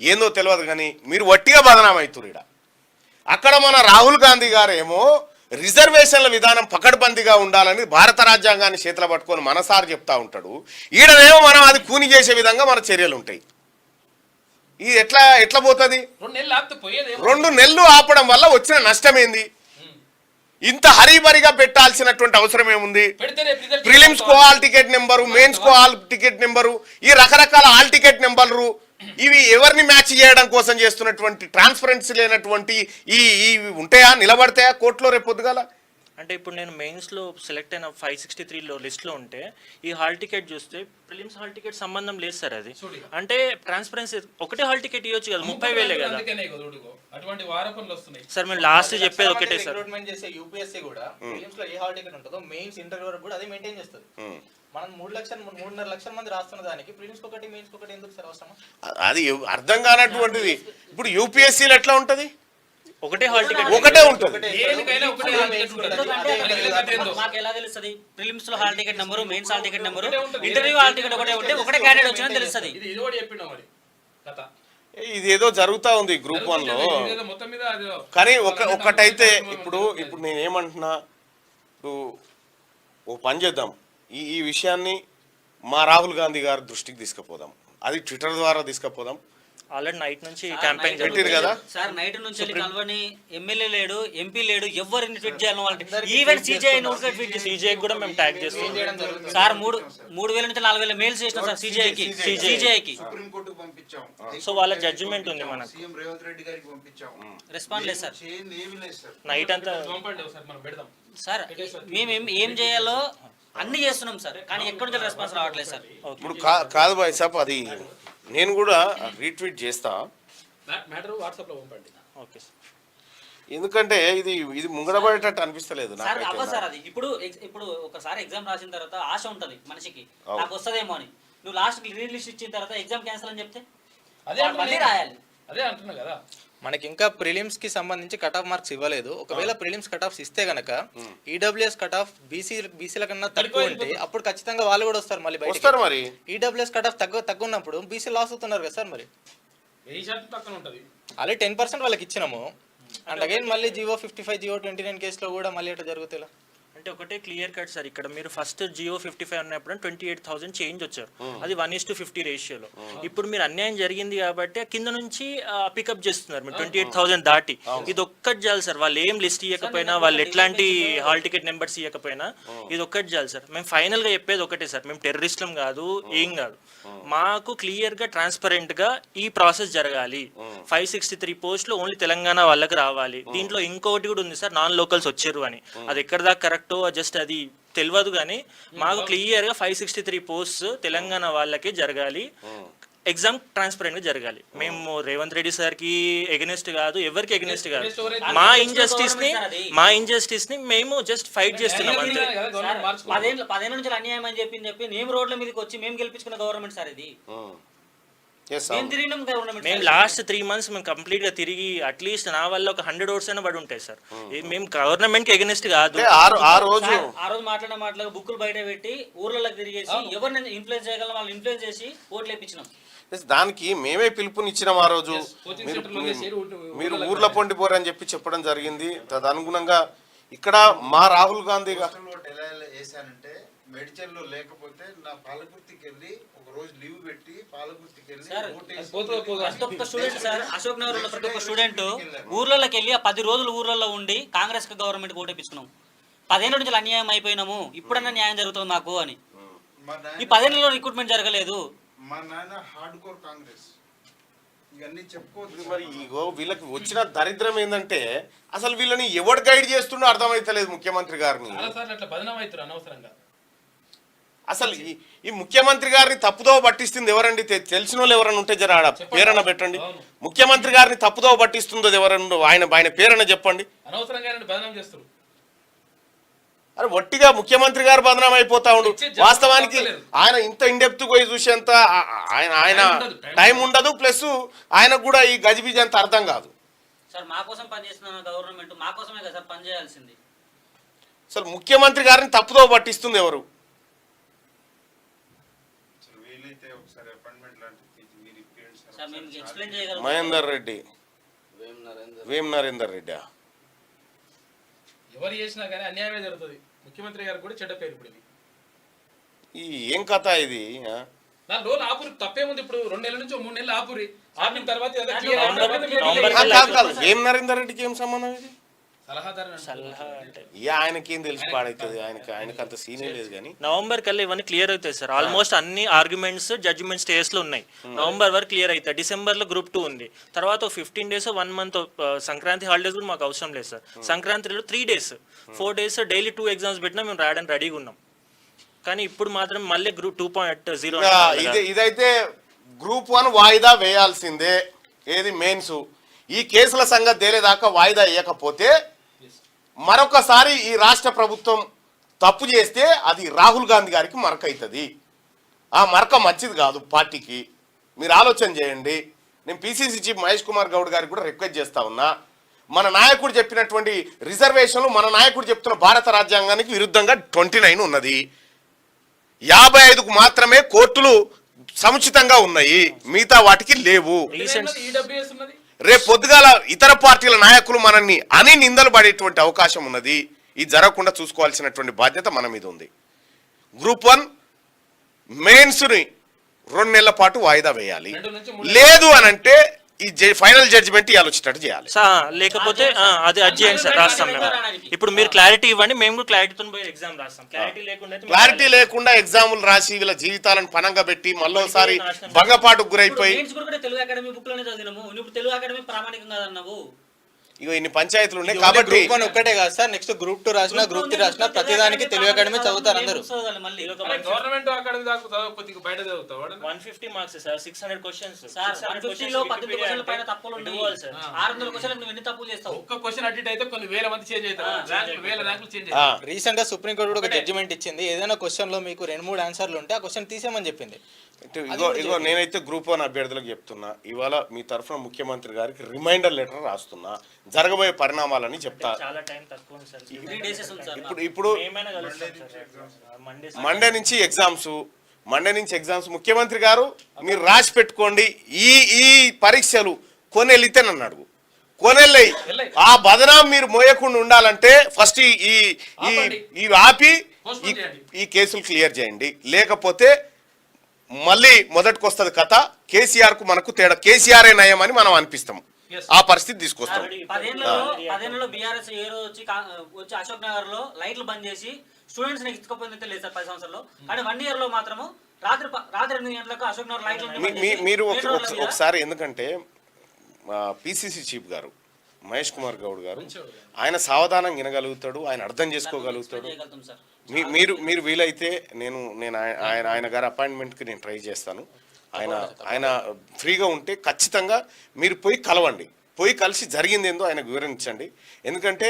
ఏందో తెలియదు. కానీ మీరు వట్టిగా బదనాం అవుతున్నారు. ఇక్కడ అక్కడ మన రాహుల్ గాంధీ గారు ఏమో రిజర్వేషన్ల విధానం పకడ్బందీగా ఉండాలని భారత రాజ్యాంగాన్ని చేతిలో పట్టుకొని మనసారి చెప్తా ఉంటాడు. ఈడనేమో మనం అది కూని చేసే విధంగా మన చర్యలు ఉంటాయి. ఇది ఎట్లా పోతుంది? 2 నెలలు ఆపడం వల్ల వచ్చిన నష్టం ఏంది? ఇంత హరీబరిగా పెట్టాల్సినటువంటి అవసరం ఏముంది? ప్రిలిమ్స్ కో హాల్ టికెట్ నెంబరు, మెయిన్స్ కో హాల్ టికెట్ నెంబరు, ఈ రకరకాల హాల్ టికెట్ నెంబర్లు, ఇవి ఎవరిని మ్యాచ్ చేయడం కోసం చేస్తున్నటువంటి ట్రాన్స్పరెన్సీ లేనటువంటి ఈ ఉంటాయా, నిలబడతాయా కోర్టులో రేపు పొద్దుగాల? అంటే ఇప్పుడు నేను మెయిన్స్లో సెలెక్ట్ అయిన 563లో లిస్ట్లో ఉంటే ఈ హాల్ టికెట్ చూస్తే ప్రిలిమ్స్ హాల్ టికెట్ సంబంధం లేదు సార్. అది అంటే ట్రాన్స్పరెన్సీ ఒకటే హాల్ టికెట్ ఇవ్వచ్చు కదా, 30,000 కదా సార్. మేము లాస్ట్ చెప్పేది ఒకటే సార్. రిక్రూట్మెంట్ చేసే యూపీఎస్సీ కూడా ప్రిలిమ్స్ లో ఏ హాల్ టికెట్ ఉంటుందో మెయిన్స్ ఇంటర్వ్యూ వరకు కూడా అదే మెయింటైన్ చేస్తుంది. మనం 3.5 లక్షల మంది రాస్తున్న దానికి ప్రిలిమ్స్ ఒకటి మెయిన్స్ ఒకటి ఎందుకు సార్ అవసరం? అది అర్థం కానటువంటిది. ఇప్పుడు యూపీఎస్సీలో ఎట్లా ఉంటది? ఒకటే హాల్ టికెట్ ఒకటే ఉంటుంది. మాకు ఎలా తెలుస్తుంది? ప్రిలిమ్స్ లో hall ticket number, mains hall ticket number, interview hall ticket ఒకటే ఉంటే ఒకటే క్యాండిడేట్ వచ్చినా తెలుస్తుంది. ఇది ఏదో జరుగుతా ఉంది గ్రూప్ 1లో. కానీ ఒకటైతే ఇప్పుడు నేనేమంటున్నా, ఇప్పుడు ఓ పని చేద్దాం, ఈ విషయాన్ని మా రాహుల్ గాంధీ గారి దృష్టికి తీసుకుపోదాం. అది ట్విట్టర్ ద్వారా తీసుకుపోదాం. ఆల్రెడీ నైట్ నుంచి క్యాంపెయిన్ పెట్టిరు కదా సార్. నైట్ నుంచి కలవని ఎమ్మెల్యే లేడు, ఎంపీ లేడు, ఎవరిని ట్వీట్ చేయాలి వాళ్ళకి. ఈవెన్ సిజేఐ ట్వీట్ చేసి సీజే కూడా మేము ట్యాగ్ చేస్తాం సార్. 3,000 నుంచి 4,000 మెయిల్స్ చేసినాం సార్ సిజేఐకి. సుప్రీం కోర్టుకు పంపించాం. సో వాళ్ళ జడ్జిమెంట్ ఉంది మనకు. సీఎం రేవంత్ రెడ్డి గారికి పంపించాం. రెస్పాన్స్ లేదు సార్. ఏమీ లేదు సార్. నైట్ అంతా సార్ మేము ఏం చేయాలో అన్ని చేస్తున్నాం సార్, కానీ ఎక్కడి నుంచి రెస్పాన్స్ రావట్లేదు సార్. ఇప్పుడు కాదు బాయ్ సాబ్, అది నేను కూడా రీట్వీట్ చేస్తా. Okay sir. ఎందుకంటే ఇది ముంగడబడేటట్టు అనిపిస్తలేదు సార్. అవ్వ సార్, అది ఇప్పుడు ఒకసారి ఎగ్జామ్ రాసిన తర్వాత ఆశ ఉంటది మనిషికి, నాకు వస్తుందేమో అని. నువ్వు లాస్ట్ రిలీజ్ ఇచ్చిన తర్వాత ఎగ్జామ్ క్యాన్సిల్ అని చెప్తే మళ్ళీ రాయాలి. అదే అంటున్నా కదా, మనకి ఇంకా ప్రిలిమ్స్ కి సంబంధించి కట్ ఆఫ్ మార్క్స్ ఇవ్వలేదు. ఒకవేళ ప్రిలిమ్స్ కట్ ఆఫ్స్ ఇస్తే గనక ఈడబ్ల్యూఎస్ కట్ ఆఫ్ బీసీల కన్నా తక్కువ ఉంటే అప్పుడు ఖచ్చితంగా వాళ్ళు కూడా వస్తారు మళ్ళీ బయట. మరి ఈడబ్ల్యూఎస్ కట్ ఆఫ్ తక్కువ ఉన్నప్పుడు బీసీ లాస్ అవుతున్నారు కదా సార్. మరి ఆల్రెడీ 10% వాళ్ళకి ఇచ్చినాము. అండ్ అగైన్ మళ్ళీ జియో 55 జియో 29 కేసులో కూడా మళ్ళీ అట్లా జరుగుతాయి. అంటే ఒకటే క్లియర్ కట్ సార్. ఇక్కడ మీరు ఫస్ట్ జియో 55 ఉన్నప్పుడు 28,000 చేంజ్ వచ్చారు, అది 1:50 రేషియోలో. ఇప్పుడు మీరు అన్యాయం జరిగింది కాబట్టి కింద నుంచి పికప్ చేస్తున్నారు మీరు 28,000 దాటి. ఇది ఒక్కటి చాలు సార్. వాళ్ళు ఏం లిస్ట్ ఇవ్వకపోయినా, వాళ్ళు ఎట్లాంటి హాల్ టికెట్ నెంబర్స్ ఇవ్వకపోయినా ఇది ఒక్కటి చాలు సార్. మేము ఫైనల్గా చెప్పేది ఒకటే సార్, మేము టెర్రరిస్టులం కాదు, ఏం కాదు. మాకు క్లియర్గా ట్రాన్స్పరెంట్గా ఈ ప్రాసెస్ జరగాలి. 563 పోస్టులు ఓన్లీ తెలంగాణ వాళ్ళకి రావాలి. దీంట్లో ఇంకొకటి కూడా ఉంది సార్, నాన్ లోకల్స్ వచ్చారు అని. అది ఎక్కడ దాకా కరెక్టో జస్ట్ అది తెలియదు, కానీ మాకు క్లియర్గా 563 పోస్ట్స్ తెలంగాణ వాళ్ళకే జరగాలి. ఎగ్జామ్ ట్రాన్స్పరెంట్ గా జరగాలి. మేము రేవంత్ రెడ్డి సార్ కి ఎగనెస్ట్ కాదు, ఎవరికి ఎగనెస్ట్ కాదు. మా ఇంజస్టిస్ ని మేము జస్ట్ ఫైట్ చేస్తున్నాం అంతే. 10 నుంచి అన్యాయం అని చెప్పి మేము రోడ్ల మీదకి వచ్చి మేము గెలిపించుకున్న గవర్నమెంట్ సార్ ఇది. మేము లాస్ట్ 3 months మేము కంప్లీట్ గా తిరిగి అట్లీస్ట్ నా వల్ల ఒక 100 ఓట్స్ అయినా పడి ఉంటాయి సార్. మేము గవర్నమెంట్ కి ఎగనెస్ట్ కాదు. ఆ రోజు మాట్లాడే బుక్కులు బయట పెట్టి ఊర్లలోకి తిరిగేసి ఎవరిని ఇన్ఫ్లుయెన్స్ చేయగలం వాళ్ళు ఇన్ఫ్లుయెన్స్ చేసి ఓట్లు వేయించినాం. దానికి మేమే పిలుపునిచ్చినాం ఆ రోజు. మీరు ఊర్ల పొండి పోరని చెప్పడం జరిగింది. తదనుగుణంగా ఇక్కడ మా రాహుల్ గాంధీ వేసానంటే మెడిచల్లో లేకపోతే నా పాలకుర్తికి వెళ్ళి ఒక రోజు లీవ్ పెట్టి పాలకుర్తికి వెళ్ళి సార్, ఓటేసి ప్రతి ఒక్క స్టూడెంట్ సార్, అశోక్ నగర్ ఉన్న ప్రతి ఒక్క స్టూడెంట్ ఊర్లలోకి వెళ్ళి ఆ 10 రోజులు ఊర్లలో ఉండి కాంగ్రెస్ గవర్నమెంట్ ఓటేపించుకున్నాం. 10 ఏళ్ళ నుంచి అన్యాయం అయిపోయినాము, ఇప్పుడన్నా న్యాయం జరుగుతుంది మాకు అని. మా ఈ 10 ఏళ్ళలో రిక్రూట్మెంట్ జరగలేదు. మా నాన్న హార్డ్ కోర్ కాంగ్రెస్ ఇవన్నీ చెప్పుకోవచ్చు. మరి ఇగో వీళ్ళకి వచ్చిన దరిద్రం ఏంటంటే అసలు వీళ్ళని ఎవడు గైడ్ చేస్తుండో అర్థమైతలేదు ముఖ్యమంత్రి గారిని. చాలాసార్లు అట్లా బదనాం అవుతారు అనవసరంగా. అసలు ఈ ముఖ్యమంత్రి గారిని తప్పుదోవ పట్టిస్తుంది ఎవరండి? తెలిసిన వాళ్ళు ఎవరన్నా ఉంటే జర ఆడ పేరన్న పెట్టండి. ముఖ్యమంత్రి గారిని తప్పుదోవ పట్టిస్తుందో ఎవరన్నా ఆయన పేరన్న చెప్పండి. అనవసరంగా బదనాం చేస్తారు. అరే ఒట్టిగా ముఖ్యమంత్రి గారు బదనాం అయిపోతా ఉండు. వాస్తవానికి ఆయన ఇంత ఇండెప్త్ పోయి చూసేంత ఆయన టైం ఉండదు. ప్లస్ ఆయనకు కూడా ఈ గజిబిజి అంత అర్థం కాదు. సార్ మా కోసం పనిచేస్తున్న గవర్నమెంట్ మా కోసమే కదా సార్ పనిచేయాల్సింది. అసలు ముఖ్యమంత్రి గారిని తప్పుదోవ పట్టిస్తుంది ఎవరు? వీలైతే ఒకసారి అపాయింట్మెంట్ లాంటిది మీరు ఇప్పియండి సార్, మేము ఎక్స్ప్లెయిన్ చేయగలం. మహేందర్ రెడ్డి, వేం నరేందర్ రెడ్డి. ఎవరు చేసినా కానీ అన్యాయమే జరుగుతుంది. ముఖ్యమంత్రి గారికి కూడా చెడ్డ పేరు. ఇప్పుడు ఈ ఏం కథ ఇది? నా రోజు ఆపురి తప్పేముంది. ఇప్పుడు 2 నెలల నుంచి 3 నెలలు ఆపురి. ఆపిన తర్వాత వేం నరేందర్ రెడ్డికి ఏం సంబంధం ఇది? సలహాదారు అంటే ఆయనకేం తెలిసి పాడైతుంది. ఆయనకి అంత సీనే లేదు. కానీ నవంబర్ కల్లా ఇవన్నీ క్లియర్ అవుతాయి సార్. ఆల్మోస్ట్ అన్ని ఆర్గ్యుమెంట్స్ జడ్జిమెంట్ స్టేజ్ లో ఉన్నాయి. నవంబర్ వరకు క్లియర్ అవుతాయి. డిసెంబర్ లో గ్రూప్ 2 ఉంది. తర్వాత 15 days 1 month సంక్రాంతి హాలిడేస్ కూడా మాకు అవసరం లేదు సార్. సంక్రాంతిలో 3 days 4 days డైలీ 2 exams పెట్టినా మేము రాయడానికి రెడీగా ఉన్నాం. కానీ ఇప్పుడు మాత్రం మళ్ళీ గ్రూప్ 2.0 ఇదైతే గ్రూప్ 1 వాయిదా వేయాల్సిందే. ఏది మెయిన్స్ ఈ కేసుల సంగతి తేలేదాకా వాయిదా వేయకపోతే మరొకసారి ఈ రాష్ట్ర ప్రభుత్వం తప్పు చేస్తే అది రాహుల్ గాంధీ గారికి మరక అవుతుంది. ఆ మరక మంచిది కాదు పార్టీకి. మీరు ఆలోచన చేయండి. నేను పిసిసి చీఫ్ మహేష్ కుమార్ గౌడ్ గారికి కూడా రిక్వెస్ట్ చేస్తా ఉన్నా. మన నాయకుడు చెప్పినటువంటి రిజర్వేషన్లు మన నాయకుడు చెప్తున్న భారత రాజ్యాంగానికి విరుద్ధంగా 29 ఉన్నది. 55కు మాత్రమే కోర్టులు సముచితంగా ఉన్నాయి, మిగతా వాటికి లేవు. ఈడబ్ల్యూఎస్ ఉన్నది. రేపు పొద్దుగాల ఇతర పార్టీల నాయకులు మనల్ని అని నిందలు పడేటువంటి అవకాశం ఉన్నది. ఇది జరగకుండా చూసుకోవాల్సినటువంటి బాధ్యత మన మీద ఉంది. గ్రూప్ 1 మెయిన్స్ని 2 నెలల పాటు వాయిదా వేయాలి. లేదు అని అంటే ఈ ఫైనల్ జడ్జిమెంట్ ఆలోచించేటట్టు చేయాలి. లేకపోతే అది అడ్జెంట్ సార్ రాస్తాం మేము. ఇప్పుడు మీరు క్లారిటీ ఇవ్వండి, మేము కూడా క్లారిటీతో పోయి ఎగ్జామ్ రాస్తాం. క్లారిటీ లేకుండా ఎగ్జాములు రాసి వీళ్ళ జీవితాలను పనంగా పెట్టి మళ్ళీసారి భంగపాటుకు గురైపోయి తెలుగు అకాడమీ బుక్ లోనే చదివినాము. ఇప్పుడు తెలుగు అకాడమీ ప్రామాణికం కాదన్నావు. ఇగో ఇన్ని పంచాయతీలు ఉన్నాయి కాబట్టి గ్రూప్ 1 ఒక్కటే కాదు సార్. నెక్స్ట్ గ్రూప్ 2 రాసినా గ్రూప్ 3 రాసినా ప్రతిదానికి తెలుగు అకాడమీ చదువుతారు అందరూ. గవర్నమెంట్ అకాడమీ దాకా చదవకపోతే బయట చదువుతావు. 150 మార్క్స్ సార్, 600 క్వశ్చన్స్ సార్. 150 లో 18 క్వశ్చన్ల పైన తప్పులు ఉన్నాయి సార్. 600 క్వశ్చన్లకు నువ్వు ఎన్ని తప్పులు చేస్తావు? ఒక్క క్వశ్చన్ అడిట్ అయితే కొన్ని వేల మంది చేంజ్ అవుతారు. వేల ర్యాంకులు చేంజ్ అవుతారు. రీసెంట్ గా సుప్రీం కోర్టు కూడా ఒక జడ్జిమెంట్ ఇచ్చింది. ఏదైనా క్వశ్చన్ లో మీకు 2-3 ఆన్సర్లు ఉంటే ఆ క్వశ్చన్ తీసేయమని చెప్పింది. ఇగో నేనైతే గ్రూప్ 1 అభ్యర్థులకు చెప్తున్నా, ఇవాళ మీ తరఫున ముఖ్యమంత్రి గారికి రిమైండర్ లెటర్ రాస్తున్నా. జరగబోయే పరిణామాలని చెప్తా. చాలా టైం తక్కువ ఉంది సార్. 3 days ఉంది సార్. ఇప్పుడు ఏమైనా కలుస్తాం సార్. మండే నుంచి ఎగ్జామ్స్ ముఖ్యమంత్రి గారు మీరు రాసి పెట్టుకోండి. ఈ పరీక్షలు కొనెళ్ళితేనన్నాడు. కొనెళ్ళి ఆ బదనాం మీరు మోయకుండా ఉండాలంటే ఫస్ట్ ఈ ఆపి ఈ కేసులు క్లియర్ చేయండి. లేకపోతే మళ్ళీ మొదటికి వస్తుంది కథ. కేసీఆర్ కు మనకు తేడా. కేసీఆర్ నయం అని మనం అనిపిస్తాం. ఆ పరిస్థితి తీసుకొస్తాం. 10 బీఆర్ఎస్ ఏ రోజు వచ్చి అశోక్ నగర్ లో లైట్లు బంద్ చేసి స్టూడెంట్స్ ని ఎత్తుకపోయింది లేదు సార్ 10 సంవత్సరాల్లో. కానీ 1 year లో మాత్రము రాత్రి 8 గంటలకు అశోక్ నగర్ లైట్లు మీరు ఒకసారి ఎందుకంటే పిసిసి చీఫ్ గారు మహేష్ కుమార్ గౌడ్ గారు ఆయన సావధానం వినగలుగుతాడు, ఆయన అర్థం చేసుకోగలుగుతాడు. మీరు వీలైతే నేను ఆయన గారి అపాయింట్మెంట్కి నేను ట్రై చేస్తాను. ఆయన ఫ్రీగా ఉంటే ఖచ్చితంగా మీరు పోయి కలవండి. పోయి కలిసి జరిగింది ఏందో ఆయనకు వివరించండి. ఎందుకంటే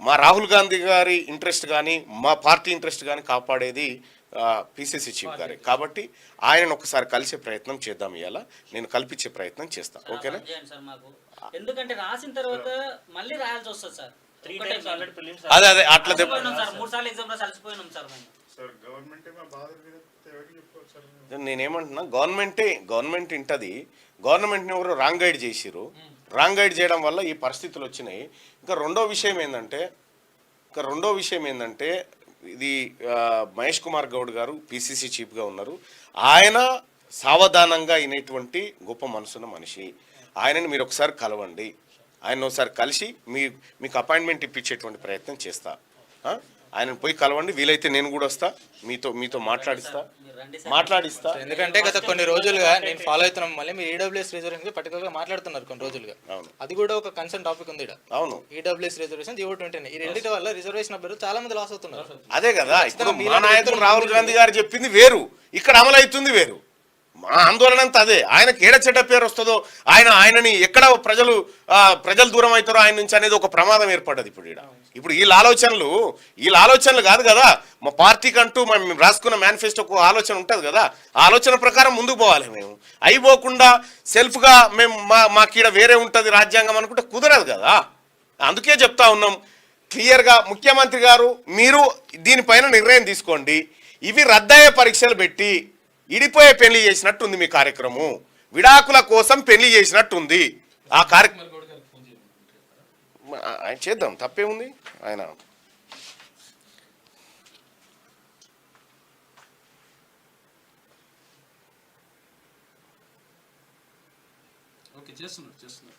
మా రాహుల్ గాంధీ గారి ఇంట్రెస్ట్ కానీ మా పార్టీ ఇంట్రెస్ట్ కానీ కాపాడేది పిసిసి చీఫ్ గారే. కాబట్టి ఆయనను ఒకసారి కలిసే ప్రయత్నం చేద్దాం. ఇవాళ నేను కల్పించే ప్రయత్నం చేస్తాను. ఓకేనా? ఎందుకంటే రాసిన తర్వాత మళ్ళీ రాయాల్సి వస్తుంది సార్. అదే అట్లా 3 సార్లు ఎగ్జామ్ రాసి అలసిపోయినాం సార్. నేనేమంటున్నా, గవర్నమెంట్ ఇంటది. గవర్నమెంట్ని ఎవరు రాంగ్ గైడ్ చేసిరు. రాంగ్ గైడ్ చేయడం వల్ల ఈ పరిస్థితులు వచ్చినాయి. ఇంకా రెండో విషయం ఏంటంటే ఇది మహేష్ కుమార్ గౌడ్ గారు పిసిసి చీఫ్గా ఉన్నారు. ఆయన సావధానంగా అయినటువంటి గొప్ప మనసున్న మనిషి. ఆయనని మీరు ఒకసారి కలవండి. ఆయన ఒకసారి కలిసి మీకు అపాయింట్మెంట్ ఇప్పించేటువంటి ప్రయత్నం చేస్తా. ఆయనను పోయి కలవండి. వీలైతే నేను కూడా వస్తా, మీతో మాట్లాడిస్తా. ఎందుకంటే గత కొన్ని రోజులుగా నేను ఫాలో అవుతున్నాం, మళ్ళీ మీరు ఈడబ్ల్యూఎస్ రిజర్వేషన్ పర్టికులర్ గా మాట్లాడుతున్నారు కొన్ని రోజులుగా. అది కూడా ఒక కన్సర్న్ టాపిక్ ఉంది. అవును, ఈడబ్ల్యూఎస్ రిజర్వేషన్ GO29 ఈ రెండింటి వల్ల రిజర్వేషన్ అభ్యర్థులు చాలా మంది లాస్ అవుతున్నారు. అదే కదా, ఇప్పుడు మా నాయకుడు రాహుల్ గాంధీ గారు చెప్పింది వేరు, ఇక్కడ అమలు అవుతుంది వేరు. మా ఆందోళన అంతా అదే. ఆయనకి ఏడ చెడ్డ పేరు వస్తుందో, ఆయనని ఎక్కడ ప్రజలు దూరం అవుతారో ఆయన నుంచి అనేది ఒక ప్రమాదం ఏర్పడ్డది ఇప్పుడు వీళ్ళ ఆలోచనలు కాదు కదా. మా పార్టీకి అంటూ మేము రాసుకున్న మేనిఫెస్టోకు ఆలోచన ఉంటుంది కదా, ఆ ఆలోచన ప్రకారం ముందుకు పోవాలి. మేము అయిపోకుండా సెల్ఫ్గా మేము మాకీడ వేరే ఉంటుంది రాజ్యాంగం అనుకుంటే కుదరదు కదా. అందుకే చెప్తా ఉన్నాం క్లియర్గా, ముఖ్యమంత్రి గారు మీరు దీనిపైన నిర్ణయం తీసుకోండి. ఇవి రద్దయ్యే పరీక్షలు పెట్టి ఇడిపోయే పెళ్లి చేసినట్టుంది మీ కార్యక్రమం. విడాకుల కోసం పెళ్లి చేసినట్టుంది ఆ కార్యక్రమం. ఆయన చేద్దాం, తప్పేముంది. ఆయన చేస్తున్నారు.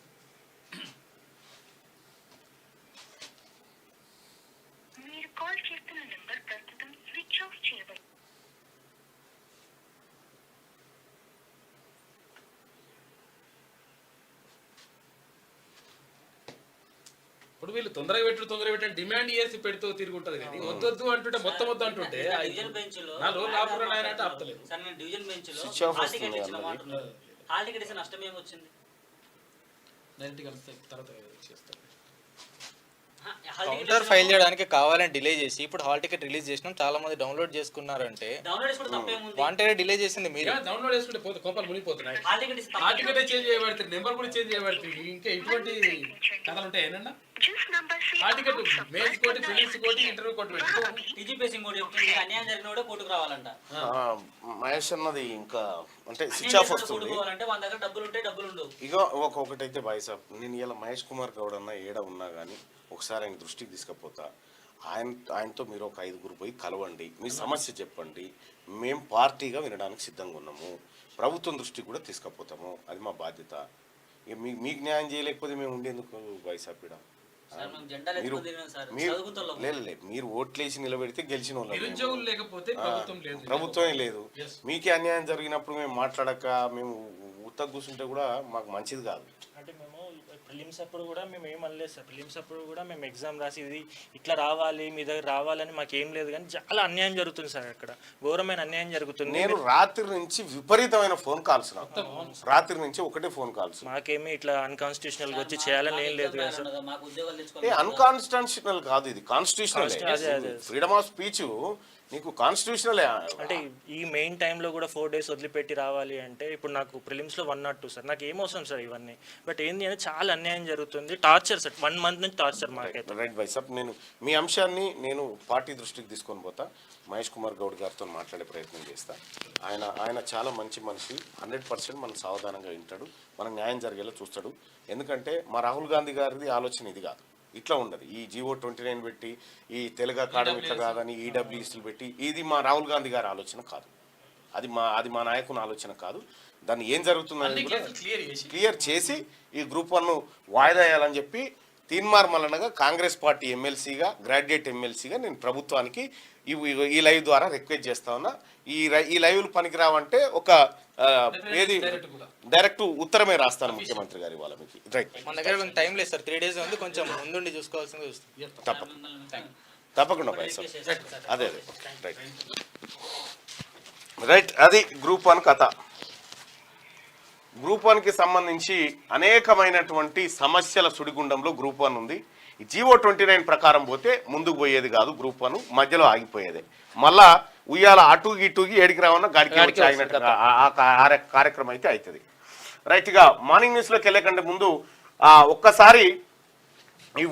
మీరు కాల్ చేస్తున్న నంబర్ ప్రస్తుతం స్విచ్ ఆఫ్ చేయబడింది. ఇప్పుడు వీళ్ళు తొందరగా పెట్టండి డిమాండ్ చేసి పెడుతూ తిరుగుంటది కానీ వద్దు అంటుంటే మొత్తం అంటుంటే డివిజన్ బెంచ్ లో ఆపుతలేదు. సార్ నేను డివిజన్ బెంచ్ లో Switch off హాల్ టికెట్ వస్తుంది ఇచ్చిన మాట ఉన్నది. హాల్ టికెట్ ఇస్తే నష్టం ఏమొచ్చింది? తర్వాత చేస్తారు. కౌంటర్ ఫైల్ చేయడానికి కావాలని డిలే చేసి ఇప్పుడు హాల్ టికెట్ రిలీజ్ చేసినాం, చాలా మంది డౌన్లోడ్ చేసుకున్నారంటే డౌన్లోడ్ చేసుకుంటే తప్పేముంది? వాంటెడ్ డిలే చేసింది మీరు. డౌన్లోడ్ చేసుకుంటే పోతే కోపాలు మునిగిపోతున్నాయి. హాల్ టికెట్ ఇస్తే ఆ టికెట్ చేంజ్ చేయబడుతుంది, నెంబర్ కూడా చేంజ్ చేయబడుతుంది. ఇంకా ఇటువంటి కథలు ఉంటాయి ఏనన్నా. ఆ టికెట్ మెయిన్స్ కోటి, ప్రిలిమ్స్ కోటి, ఇంటర్వ్యూ కోటి పెట్టుకో. టీజీపీఎస్సీ కూడా చెప్తుంది అన్యాయం జరిగిన కూడా కోర్టుకు రావాలంట. మహేష్ అన్నది ఇంకా అంటే స్విచ్ ఆఫ్ వస్తుంది. అంటే మన దగ్గర డబ్బులు ఉంటాయి, డబ్బులు ఉండవు. ఇగో ఒకటైతే బాయ్ సాబ్, నేను ఇలా మహేష్ కుమార్ గౌడ్ అన్న ఏడ ఉన్నా కానీ ఒకసారి ఆయన దృష్టికి తీసుకపోతా. ఆయనతో మీరు ఒక 5 పోయి కలవండి, మీ సమస్య చెప్పండి. మేము పార్టీగా వినడానికి సిద్ధంగా ఉన్నాము, ప్రభుత్వం దృష్టికి కూడా తీసుకపోతాము. అది మా బాధ్యత. ఇక మీకు న్యాయం చేయలేకపోతే మేము ఉండేందుకు బాయ్ సాబ్ ఇక్కడ. మీరు ఓట్లేసి నిలబెడితే గెలిచిన నిరుద్యోగులు లేకపోతే ప్రభుత్వమే లేదు. మీకే అన్యాయం జరిగినప్పుడు మేము మాట్లాడక మేము ఉత్తగా కూర్చుంటే కూడా మాకు మంచిది కాదు. అంటే మేము ప్రిలిమ్స్ అప్పుడు కూడా మేము ఏం అనలేదు సార్. ప్రిలిమ్స్ అప్పుడు కూడా మేము ఎగ్జామ్ రాసి ఇది ఇట్లా రావాలి, మీ దగ్గర రావాలని మాకు ఏం లేదు. కానీ చాలా అన్యాయం జరుగుతుంది సార్, అక్కడ ఘోరమైన అన్యాయం జరుగుతుంది. నేను రాత్రి నుంచి విపరీతమైన ఫోన్ కాల్స్, రాత్రి నుంచి ఒకటే ఫోన్ కాల్స్. మాకేమీ ఇట్లా అన్కాన్స్టిట్యూషనల్ వచ్చి చేయాలని ఏం లేదు కదా సార్. మాకు ఉద్యోగాలు తెచ్చుకోవాలి. అన్కాన్స్టిట్యూషనల్ కాదు, ఇది కాన్స్టిట్యూషనల్. ఫ్రీడమ్ ఆఫ్ స్పీచ్ నీకు కాన్స్టిట్యూషనల్. అంటే ఈ మెయిన్ టైంలో కూడా 4 days వదిలిపెట్టి రావాలి అంటే ఇప్పుడు నాకు ప్రిలిమ్స్లో 1 or 2 సార్, నాకు ఏమవసరం సార్ ఇవన్నీ. బట్ ఏంది అంటే చాలా అన్యాయం జరుగుతుంది, టార్చర్ సార్, 1 month నుంచి టార్చర్ మాకైతే. రైట్ బై సార్, నేను మీ అంశాన్ని నేను పార్టీ దృష్టికి తీసుకొని పోతా. మహేష్ కుమార్ గౌడ్ గారితో మాట్లాడే ప్రయత్నం చేస్తా. ఆయన చాలా మంచి మనిషి, 100% మనం సావధానంగా వింటాడు, మనకు న్యాయం జరిగేలా చూస్తాడు. ఎందుకంటే మా రాహుల్ గాంధీ గారిది ఆలోచన ఇది కాదు, ఇట్లా ఉండదు. ఈ GO29 పెట్టి ఈ తెలుగు అకాడమీ ఇట్లా కాదని ఈడబ్ల్యూఎస్లు పెట్టి ఇది మా రాహుల్ గాంధీ గారి ఆలోచన కాదు, అది మా నాయకుని ఆలోచన కాదు. దాన్ని ఏం జరుగుతుందని క్లియర్ చేసి ఈ గ్రూప్ 1 వాయిదా వేయాలని చెప్పి తీన్మార్ మల్లనగా కాంగ్రెస్ పార్టీ ఎమ్మెల్సీగా, గ్రాడ్యుయేట్ ఎమ్మెల్సీగా నేను ప్రభుత్వానికి ఈ లైవ్ ద్వారా రిక్వెస్ట్ చేస్తా ఉన్నా. ఈ లైవ్లు పనికిరావంటే ఒక ఏది డైరెక్ట్ ఉత్తరమే రాస్తాను ముఖ్యమంత్రి గారి వాళ్ళ మీకు. రైట్, మన దగ్గర కొంచెం టైం లేదు సార్, 3 days ఉంది, కొంచెం ముందుండి చూసుకోవాల్సింది. తప్పకుండా బాయ్ సార్. అదే రైట్, అది గ్రూప్ 1 కథ. గ్రూప్ 1కి సంబంధించి అనేకమైనటువంటి సమస్యల సుడిగుండంలో గ్రూప్ 1 ఉంది. ఈ GO29 ప్రకారం పోతే ముందుకు పోయేది కాదు గ్రూప్ 1, మధ్యలో ఆగిపోయేదే. మళ్ళా ఉయ్యాల అటు ఇటుకి ఏడికి రావన్నా గాడికి ఆగినట్టుగా ఆ కార్యక్రమం అయితే అవుతుంది. రైట్గా మార్నింగ్ న్యూస్లోకి వెళ్ళే కంటే ముందు ఒక్కసారి ఈ